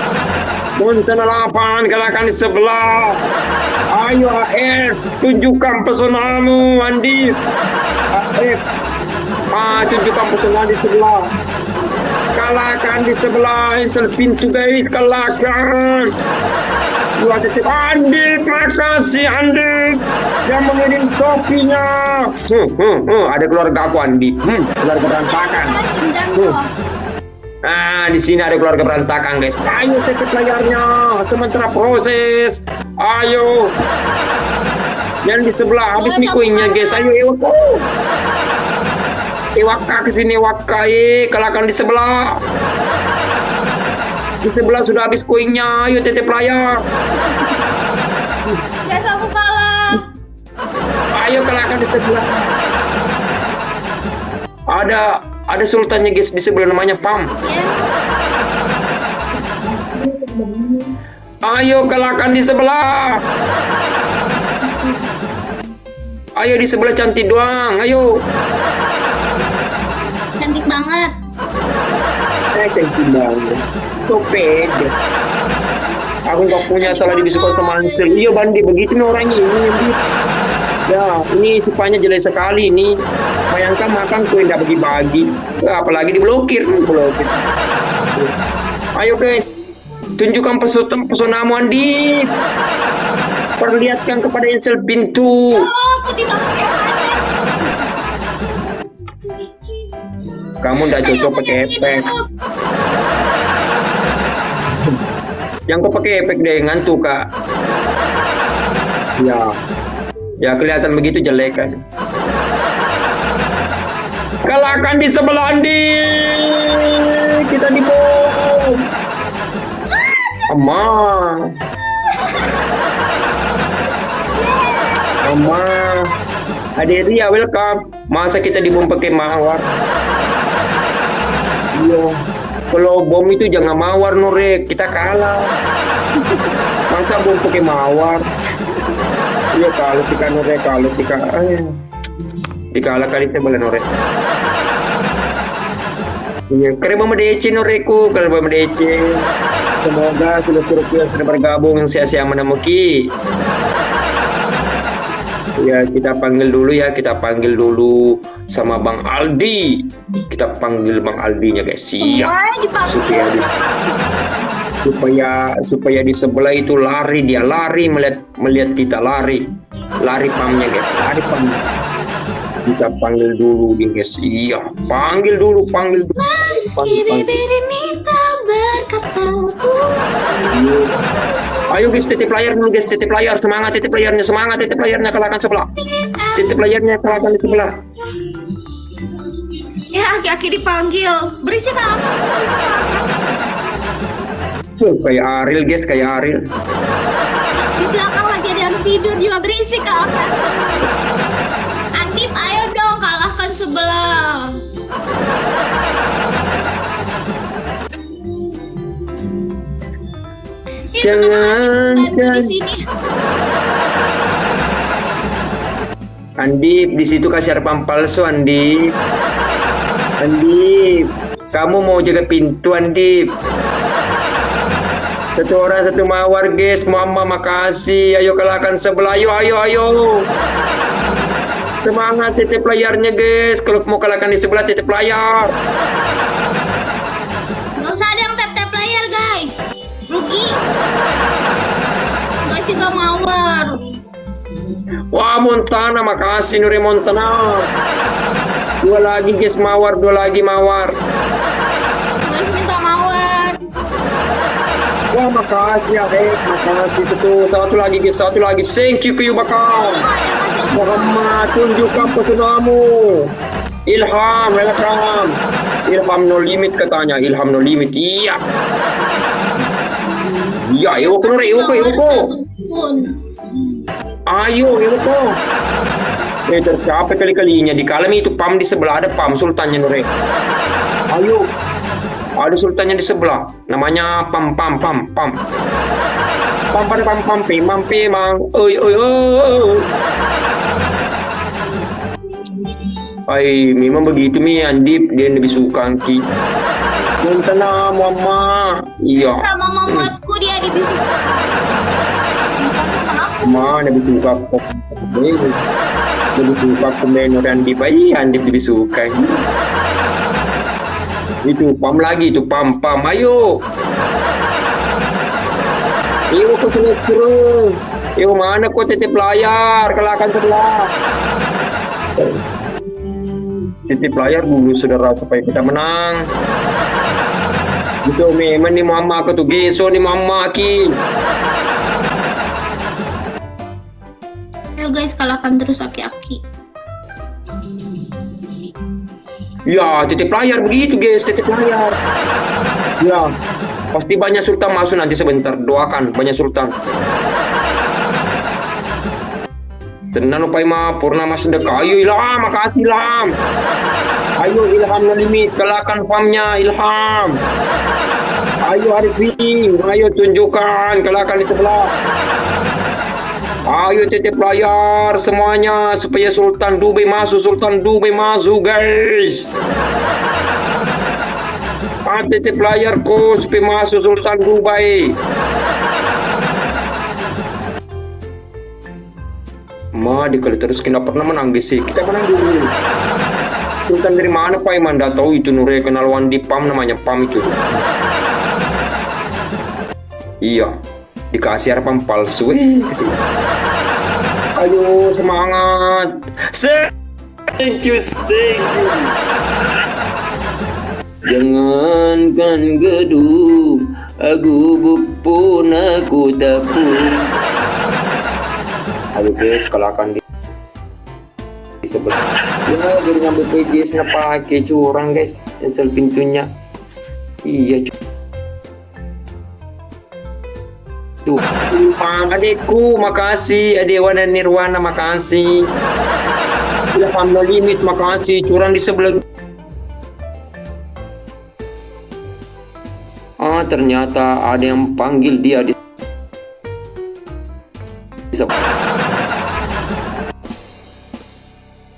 [SPEAKER 3] 8, kalahkan di sebelah. Ayo AF, tunjukkan pesonamu Andi. AF, tunjukkan pesona di sebelah. Kalahkan di sebelah. Insel pintu guys, kalahkan. Dua titik Andi, makasih Andi yang mengirim topinya. Ada keluarga aku Andi. Keluarga berantakan. Di sini ada keluarga berantakan guys. Ayo tetep layarnya, sementara proses. Ayo. Yang di sebelah habis nih koinnya guys. Ayo Ewaka. Ewaka kesini Ewaka. Kalahkan di sebelah. Di sebelah sudah habis koinnya. Ayo tetep layar.
[SPEAKER 4] Biasa aku kalah.
[SPEAKER 3] Ayo kalahkan di sebelah. Ada sultannya guys di sebelah namanya Pam.
[SPEAKER 4] Ya.
[SPEAKER 3] Ayo kalahkan di sebelah. Ayo di sebelah cantik doang. Ayo.
[SPEAKER 4] Cantik banget.
[SPEAKER 3] Cantik banget. So pede. Aku nggak punya salah dibisukan sama Ansel. Iya Bandi, begitu nih orangnya ini. Ya, ini sipanya jelek sekali ini. Bayangkan makan kue nggak bagi-bagi. Apalagi diblokir. Ayo guys, tunjukkan pesonamu Andi. Perlihatkan kepada Ansel pintu.
[SPEAKER 4] Oh, putih banget.
[SPEAKER 3] Kamu nggak cocok pakai efek. Yang kau pakai efek deh, ngantuk kak. Ya kelihatan begitu jelek kan. Kalahkan di sebelah Andi. Kita dibom. Ama. Aderia, welcome. Masa kita dibom pakai mawar? Iya. Kalau bom itu jangan mawar Nore, kita kalah. Masa bom pakai mawar? Iya kalau sih kan Nore, kalau sih kan. Dikalah kali saya boleh Nore. Iya, keren banget DC Noreku, keren banget DC. Semoga seluruh yang sudah bergabung sia-sia menemuki. Ya kita panggil dulu. sama Bang Aldi. Kita panggil Bang Aldinya guys. Siap.
[SPEAKER 4] Semuanya dipanggil.
[SPEAKER 3] Supaya di sebelah itu lari, dia lari melihat kita lari pamnya guys, lari pam. Kita panggil dulu guys. Iya, panggil dulu.
[SPEAKER 4] Meski bibir ini tak berkata utuh.
[SPEAKER 3] Ayo guys, titip layar dulu guys, titip layar, semangat titip layarnya, kalahkan sebelah. Titip layarnya kalahkan di sebelah.
[SPEAKER 4] Ya, aki-aki dipanggil. Berisik apa?
[SPEAKER 3] Kayak Ariel guys, kayak Ariel.
[SPEAKER 4] Di belakang lagi ada yang tidur juga berisik apa? Adip, ayo dong kalahkan sebelah.
[SPEAKER 3] Jangan
[SPEAKER 4] di sini.
[SPEAKER 3] Andip, di situ kasih harapan palsu Andip. Kamu mau jaga pintu Andip. Satu orang satu mawar guys. Mama makasih. Ayo kalahkan sebelah. Ayo. Semangat titip layarnya guys. Kalau mau kalahkan di sebelah titip layar.
[SPEAKER 4] Gak usah ada yang tap-tap layar guys. Rugi. Gak juga mawar.
[SPEAKER 3] Wah Montana, makasih Nuri Montana. Dua lagi guys mawar.
[SPEAKER 4] Guys minta mawar.
[SPEAKER 3] Wah makasih ya makasih. Satu lagi guys, thank you bakal. Muhammad, tunjukkan pesunamu. Ilham, welcome. Ilham no limit katanya, Ilham no limit. Iya. Ya, Iwoko. Ayo, Iwoko. Tercapai kali-kalinya di kalam itu pam di sebelah ada pam sultannya Nure. Ayo. Ada sultannya di sebelah. Namanya pam. Pam pemang. Oi. Ay, memang begitu Andip, dia lebih suka ki. Montana mama. Iya.
[SPEAKER 4] Sama mamatku dia lebih suka.
[SPEAKER 3] Ma lebih suka kok. Lebih suka komen Andip. Andip lebih suka. Itu pam lagi itu pam. Ayo. Kau seru. Mana kau titip layar kalahkan sebelah. Titip layar dulu saudara supaya kita menang. Itu memang nih mama aku tuh geso nih mama ki.
[SPEAKER 4] Ayo guys kalahkan terus aki-aki.
[SPEAKER 3] Ya titip layar begitu guys, titip layar. Ya pasti banyak sultan masuk nanti sebentar, doakan banyak sultan. Tenan upai ma purnama sedekah. Ayo Ilham, makasih Ilham. Ayo Ilham no limit, kalahkan famnya Ilham. Ayo Arifin, ayo tunjukkan kalahkan di sebelah. Ayo titip layar semuanya supaya Sultan Dubai masuk guys. Titip layarku supaya masuk Sultan Dubai. Dikali terus kita pernah menang sih. Kita menang dulu. Sultan dari mana Pak Iman? Nggak tahu itu Nure kenal Wandi Pam namanya Pam itu. Iya. Dikasih harapan palsu kesini. Ayo semangat. Thank you. Jangankan gedung, gubuk pun aku dapur. Ayo guys, kalahkan di sebelah. Ya, jadi ngambil PGS na pakai curang guys, cancel pintunya. Iya tuh. Adekku, makasih. Adewa dan Nirwana, makasih. Ilham no limit, makasih. Curang di sebelah. Ternyata ada yang panggil dia di sebelah.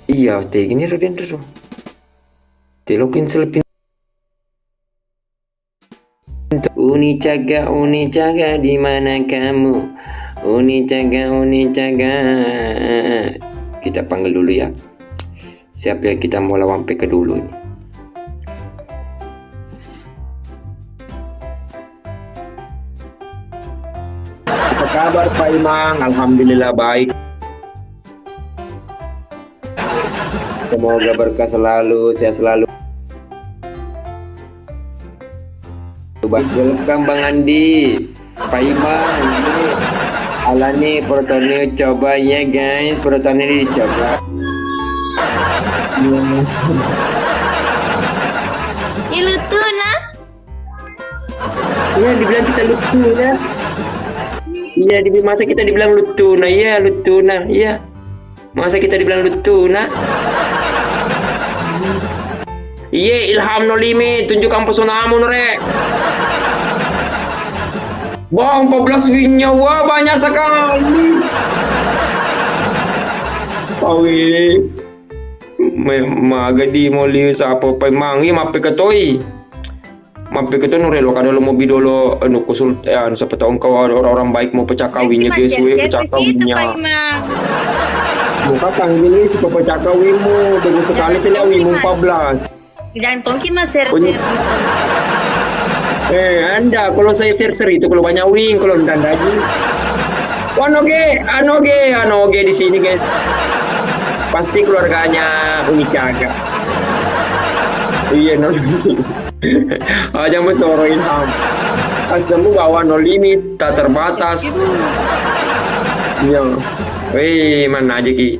[SPEAKER 3] Iya, gini Rudin dulu. Telokin selepin. Uni caga di mana kamu? Uni caga. Kita panggil dulu ya. Siapa yang kita mau lawan PK dulu ini? Apa kabar Pak Imang? Alhamdulillah baik. Semoga berkah selalu, sehat selalu. Welcome Bang Andi, Pak Imang. Ini Alani protonnya cobanya guys, protonnya dicoba.
[SPEAKER 4] Ini Lutuna.
[SPEAKER 3] Iya dibilang kita Lutuna. Iya masa kita dibilang Lutuna, iya Lutuna, iya. Masa kita dibilang Lutuna? Iya Ilham no limit, tunjukkan pesonamu Nore. Bang 14 winnya, wah banyak sekali. Awi. Magadi mo liu sa apa mangi mape katoi. Mape kato Nore lo kada lo mau bidolo anu konsultan siapa tahu engkau orang-orang baik mau pecah kawinnya guys, we pecah kawinnya. Muka tanggini suka pecah kawinmu, bagus sekali sih wimu 14.
[SPEAKER 4] Dan Pongki mas share.
[SPEAKER 3] Anda kalau saya share itu kalau banyak wing, kalau anda lagi. Anoge di sini guys. Pasti keluarganya Umi Caga. Iya no. Aja mesti orang Ilham. Asemu bawa no limit, tak terbatas. Iya. Wih, mana aja ki.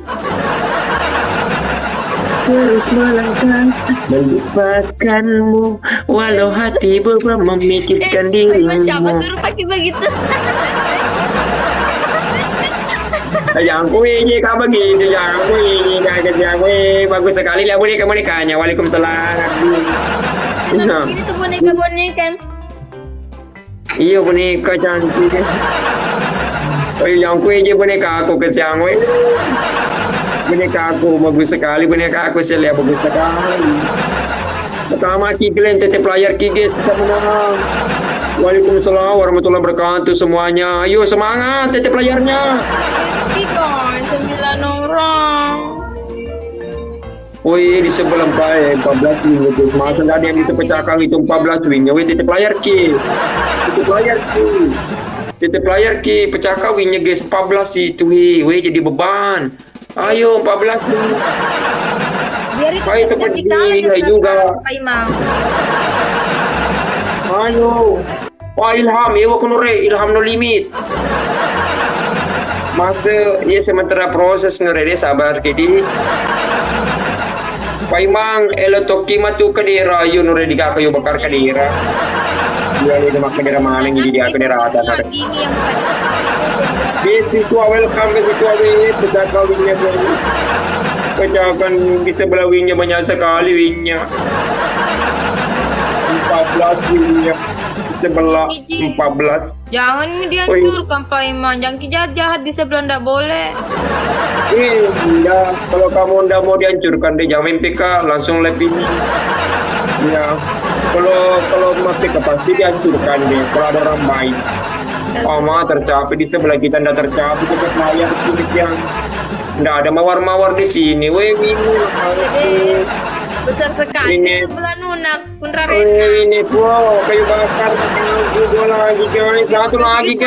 [SPEAKER 3] Terus melangkah melupakanmu, walau hati beban memikirkan dirimu.
[SPEAKER 4] Siapa suruh pakai begitu?
[SPEAKER 3] Yang ini kamu begini, yang ini kaget yang bagus sekali lihat boneka-bonekanya. Waalaikumsalam.
[SPEAKER 4] Ini tuh boneka-boneka.
[SPEAKER 3] Iya boneka cantik. Oh yang ini boneka aku kesiang. Boneka aku bagus sekali, boneka aku saya lihat bagus sekali. Pertama Kiglen tete player Kigis kita menang. Waalaikumsalam warahmatullahi wabarakatuh semuanya. Ayo semangat tete playernya.
[SPEAKER 4] Tiga 9 orang.
[SPEAKER 3] Woi di sebelah baik 14 wing itu. Masa ada yang bisa pecahkan itu 14 wingnya. Woi tete player Ki. Tete player Ki pecahkan wingnya guys 14 itu. Woi jadi beban. Ayo 14 nih.
[SPEAKER 4] Biar itu
[SPEAKER 3] Ayo cepat juga.
[SPEAKER 4] Pak Imam.
[SPEAKER 3] Ayo. Wah Ilham, ya aku Nore, Ilham no limit. Masa ya sementara proses Nore dia sabar kedi. Pak Imang, elo toki matu kadera, yo Nore dikakayo bakar kadera. Dia ini mak kadera mana jadi dia kadera ada.
[SPEAKER 4] Lagi ini yang
[SPEAKER 3] Yes, itu welcome ke situ awe pecah kawinnya bro. Pecahkan di sebelah wingnya banyak sekali wingnya. 14 wingnya di sebelah 14.
[SPEAKER 4] jangan dihancurkan Pak Imam, jangan jahat-jahat di sebelah ndak boleh.
[SPEAKER 3] Iya, kalau kamu ndak mau dihancurkan deh jangan PK langsung lebih. Ya, kalau masih pasti dihancurkan deh kalau ada orang baik. Mama tercapai di sebelah kita ndak tercapai kita layar sedikit yang ndak ada mawar-mawar di sini. Weh ini
[SPEAKER 4] Besar sekali
[SPEAKER 3] Ini.
[SPEAKER 4] sebelah Nunak Kunrarena.
[SPEAKER 3] ini wow kayu bakar juga lagi guys satu lagi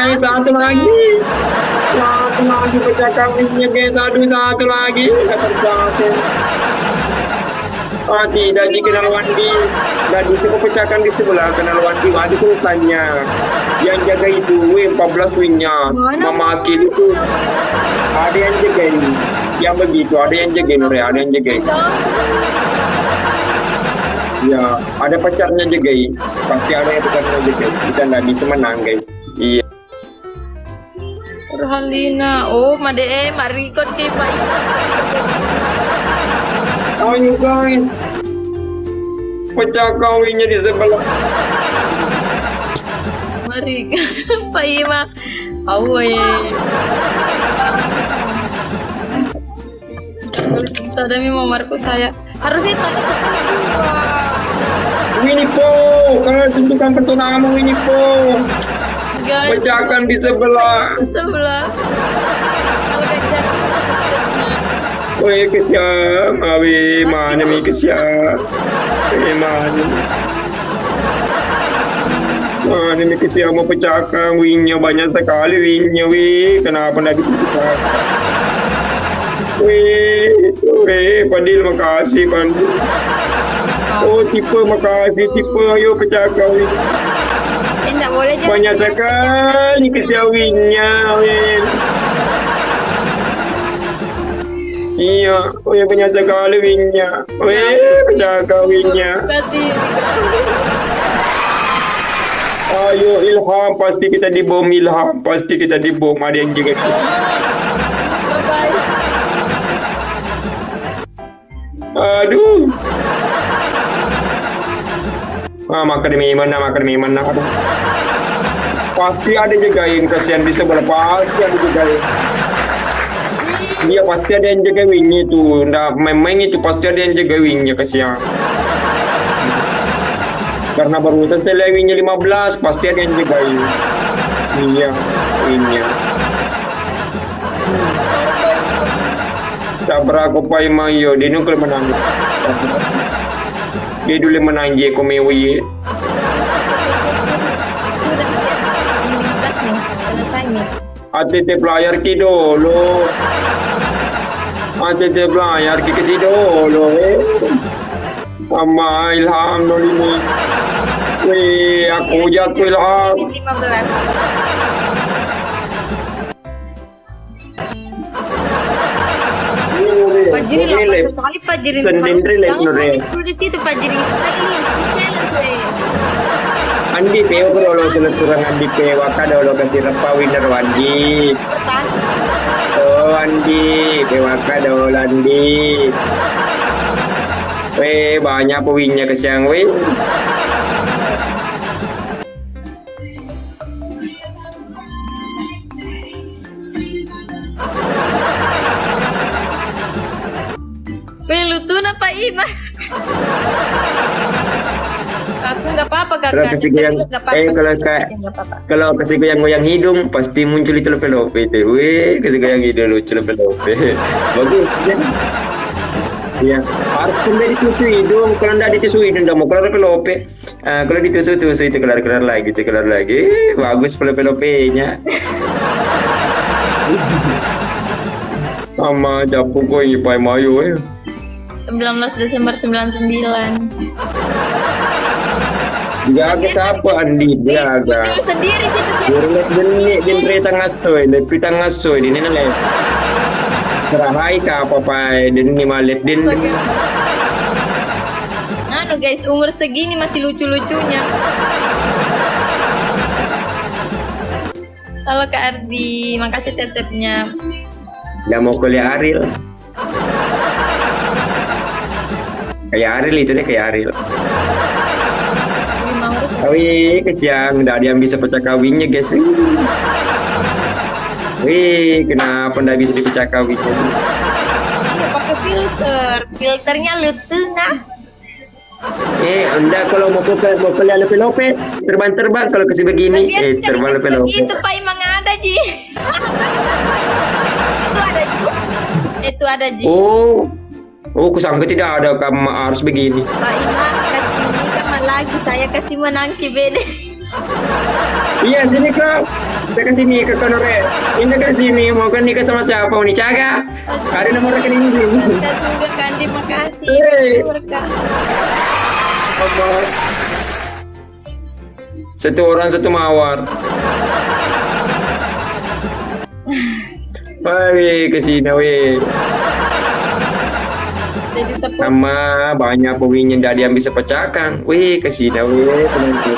[SPEAKER 3] pecah kawinnya guys satu lagi nggak tercapai. Tidak jika kenal Wandi dan bisa pecahkan di sebelah kenal Wandi tulisannya yang jaga itu 14 wingnya Mama Akil itu ada yang jaga ini yang begitu ada yang jaga Nore ada yang jaga ya ada pacarnya jaga pasti ada yang pacarnya jaga kita nggak bisa menang guys. Iya
[SPEAKER 4] Rohalina, oh Made Marikot ke Pak Imam.
[SPEAKER 3] ayo guys pecah kawinnya di sebelah
[SPEAKER 4] Mari Pak Imam. Awoi. Kita ada mau Marco saya. Harusnya tadi
[SPEAKER 3] Winipo kalian tunjukkan pesonamu Winipo
[SPEAKER 4] guys.
[SPEAKER 3] pecahkan di sebelah.
[SPEAKER 4] Sebelah. Kalau kejar.
[SPEAKER 3] Weh kesian, awi mana mi kesian. Mana? Mana mi kesian mau pecahkan wingnya banyak sekali wingnya wih. Kenapa nggak dipecahkan? Weh, Fadil makasih Fadil. Oh tipe makasih tipe ayo pecahkan wing.
[SPEAKER 4] Enggak boleh jadi.
[SPEAKER 3] Banyak sekali kesian wingnya weh. Iya, banyak sekali wingnya. Penjaga wingnya. Ayo Ilham, pasti kita dibom Ilham, pasti kita dibom. Ada yang jaga kita. Aduh. Makan mie mana. Aduh. Pasti ada jagain, kasihan di sebelah pasti ada jagain. Iya pasti ada yang jaga wingnya itu. Nggak memang itu pasti ada yang jaga wingnya kasihan. Karena barusan saya lihat wingnya 15, pasti ada yang jagain. Iya, wingnya. Sabar aku pai mayo, dia nunggu menang. Dia dulu menang je komewi.
[SPEAKER 4] Sudah 15 nih, selesai nih.
[SPEAKER 3] ATT player ki dulu. ATT player ki kasi dulu. Sama Ilham dulu ini. Wih, aku jatuh Ilham.
[SPEAKER 4] 15. Fajri lah sekali Fajri. Jangan disuruh di situ Fajri.
[SPEAKER 3] Andi peo kalau tulis surang Andi peo wakada lo kasih repa winner Andi. Oh Andi peo wakada lo Andi. Weh banyak poinnya kesiang weh.
[SPEAKER 4] Pelutun apa Ima? Aku nggak apa-apa kakak.
[SPEAKER 3] Kalau kasih goyang, kalau kasih goyang hidung pasti muncul itu lope itu. Weh kasih goyang hidung lucu lope. Bagus. Ya, harus kembali ditusuk hidung. Kalau tidak ditusuk hidung, tidak mau keluar lope. Kalau ditusuk itu keluar lagi. Bagus lope-nya. Sama japu kau ipai mayo
[SPEAKER 4] 19 Desember 99.
[SPEAKER 3] Jaga siapa Andi jaga.
[SPEAKER 4] Muncul sendiri gitu
[SPEAKER 3] Genre tengah soy ini nale. Serahai ka apa pai din ni malet din.
[SPEAKER 4] Anu guys, umur segini masih lucu-lucunya. Halo Kak Ardi, makasih tetepnya.
[SPEAKER 3] Udah mau kuliah Aril. Kayak Aril itu deh kayak Aril. Wih, keciang, udah ada yang bisa pecah kawinnya guys. Wih, kenapa nggak bisa dipecah kawinnya?
[SPEAKER 4] Iya, pakai filternya lutuna.
[SPEAKER 3] Enggak kalau mau kuliah lope, terbang kalau kasih begini, terbang lope.
[SPEAKER 4] Itu Pak Imang ada Ji. Itu ada Ji.
[SPEAKER 3] Oh, kusangka tidak ada, kamu harus begini.
[SPEAKER 4] Pak Imam kasih menikah lagi, saya kasih menangki bede.
[SPEAKER 3] Iya, sini kak. Saya kasih nikah kan Nore. Ini kan sini, mau kan nikah sama siapa? Mau Caga? Ada nomor rekening ini.
[SPEAKER 4] Juga Kandi, makasih.
[SPEAKER 3] Satu orang satu mawar. Wih, kesini wih.
[SPEAKER 4] Jadi
[SPEAKER 3] sama banyak poinnya dari yang bisa pecahkan. Wih, kesini wih penonton.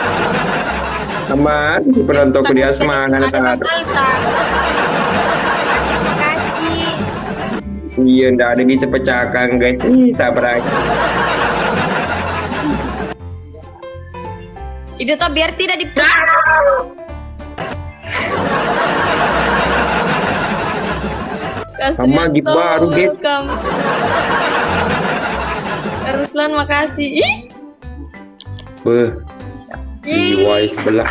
[SPEAKER 3] Sama penonton dia semangat
[SPEAKER 4] ada.
[SPEAKER 3] Iya, ndak ada bisa pecahkan guys. Sabar aja.
[SPEAKER 4] Itu tuh biar tidak di.
[SPEAKER 3] Sama gift baru gift.
[SPEAKER 4] Ruslan makasih.
[SPEAKER 3] Jiwa sebelah.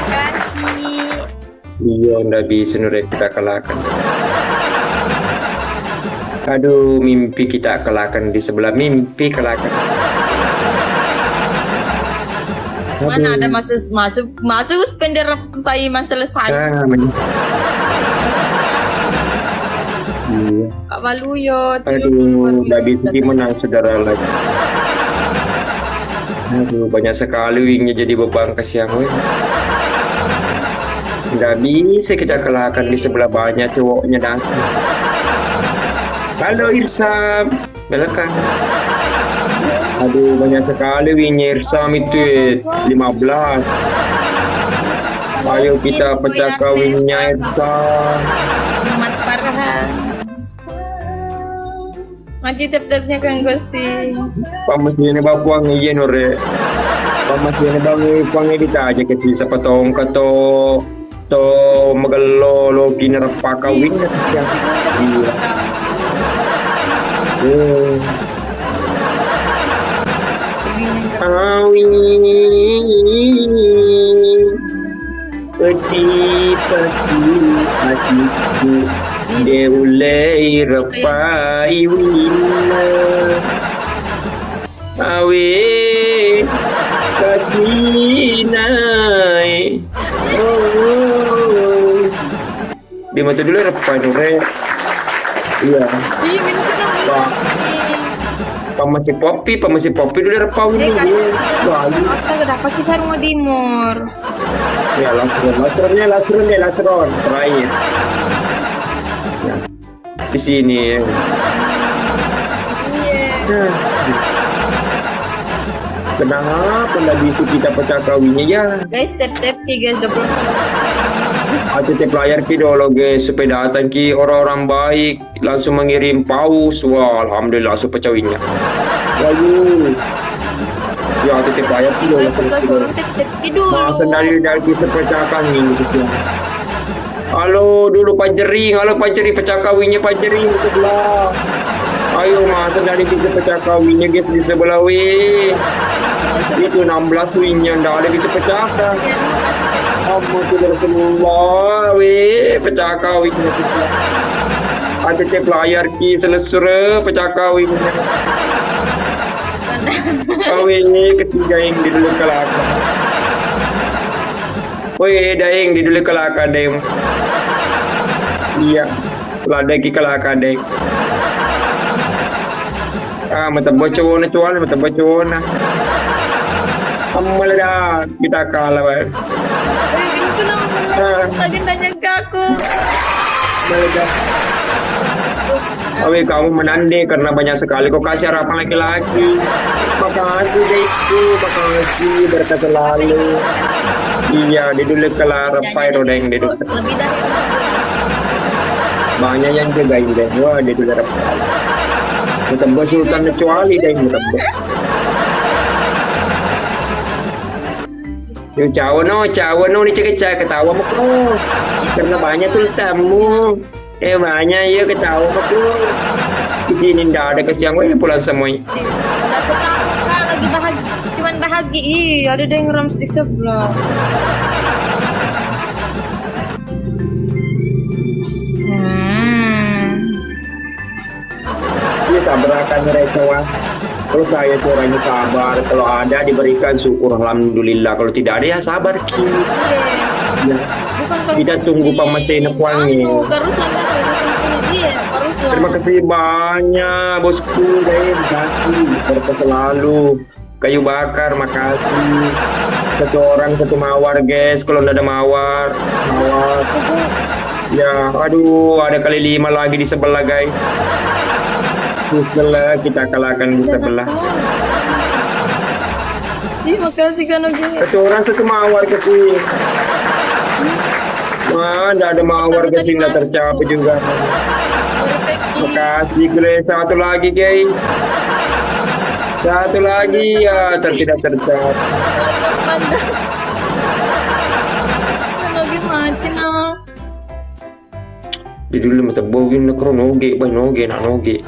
[SPEAKER 4] Makasih.
[SPEAKER 3] Iya, ndak bisa Nure kita kalahkan. Aduh, mimpi kita kalahkan di sebelah mimpi kalahkan.
[SPEAKER 2] Mana ada masuk spender Pak Iman selesai.
[SPEAKER 3] Iya.
[SPEAKER 2] Pak Waluyo.
[SPEAKER 3] Aduh, udah bisa menang saudara lagi. Aduh, banyak sekali wingnya jadi beban kasihan wing. Nggak bisa kita kalahkan di sebelah banyak cowoknya datang. Halo Irsam, belakang. Aduh, banyak sekali wingnya Irsam itu 15. Ayo kita pecah wingnya Irsam.
[SPEAKER 2] Mat Farhan. Maci tep-tepnya Kang Gusti.
[SPEAKER 3] Pamasnya bapuang iya nore. Pamasnya bang edita aja ke sisa patong kato to magalo lo kinarapaka wing na siya. Awi peti hatiku deulai rapai wina awe katinai di mata dulu rapai nore iya pamasi popi dulu rapau ini wah
[SPEAKER 2] Astaga, dapat kisah rumah Dimor.
[SPEAKER 3] ya laseron terakhir ya. Di sini ya. Kenapa lagi itu kita pecah kawinnya ya?
[SPEAKER 2] Guys, step-step guys, 20.
[SPEAKER 3] ATT player ki dolo guys supaya datang ki orang-orang baik langsung mengirim paus. Wah, alhamdulillah langsung pecahwinya. Wayu. Ya ATT player ki dolo.
[SPEAKER 2] Step dulu.
[SPEAKER 3] Masa dari sepecahkan ini gitu. Halo dulu Pajering, pecah kawinnya Pajering sebelah. Ayo masa dari bisa pecah kawinnya guys di sebelah weh. Itu 16 wingnya ndak ada bisa pecahkan. Kamu tidak semua weh pecah kawinnya. ATT player ki selesai pecah kawinnya. Kawinnya ketiga yang di dulu kelakar. Weh daeng di dulu kelakar deng. Iya, selada ki kelakar deng. Mata bocona cuan, mata bocona. Amal dah kita kalah weh.
[SPEAKER 2] Lagi nanya ke aku.
[SPEAKER 3] Meledak. Awe kamu menandai karena banyak sekali kau kasih harapan laki-laki. Makasih Deku, makasih berkat selalu. Iya, di dulu kelar pai rodeng di dulu.
[SPEAKER 2] Lebih dari
[SPEAKER 3] Banyak yang jagain deh. Wah, di dulu rapai. Ketemu Sultan kecuali deh ketemu. Yung cawo no ni cekecak ketawa mo ko. Karena banyak sultanmu. Banyak ya ketawa mo ko. Di sini ndak ada kesiang weh pulang semua.
[SPEAKER 2] Aku tahu Kak, lagi bahagia, cuman bahagia. Ih, ada yang rams di sebelah.
[SPEAKER 3] Dia tabrakan mereka wah. Kalau saya tuh orangnya sabar, kalau ada diberikan syukur alhamdulillah, kalau tidak ada ya sabar ki. Ya. Kita tunggu pamasin wangi. Terima kasih banyak bosku, terima kasih berkat selalu. Kayu bakar, makasih. Satu orang satu mawar guys, kalau tidak ada mawar. Ya, aduh, ada kali 5 lagi di sebelah guys. Setelah kita kalahkan di sebelah.
[SPEAKER 2] Terima kasih kan Ogi.
[SPEAKER 3] Satu orang satu mawar ke sini. Wah, tidak ada mawar ke sini tercapai juga. Makasih guys, satu lagi guys. Satu lagi ya, tidak tercapai.
[SPEAKER 2] Kan Ogi mati nah.
[SPEAKER 3] Di dulu mata bawin na kro noge, bay noge na noge.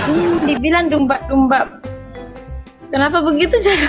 [SPEAKER 2] Ini dibilang domba-domba. Kenapa begitu cara?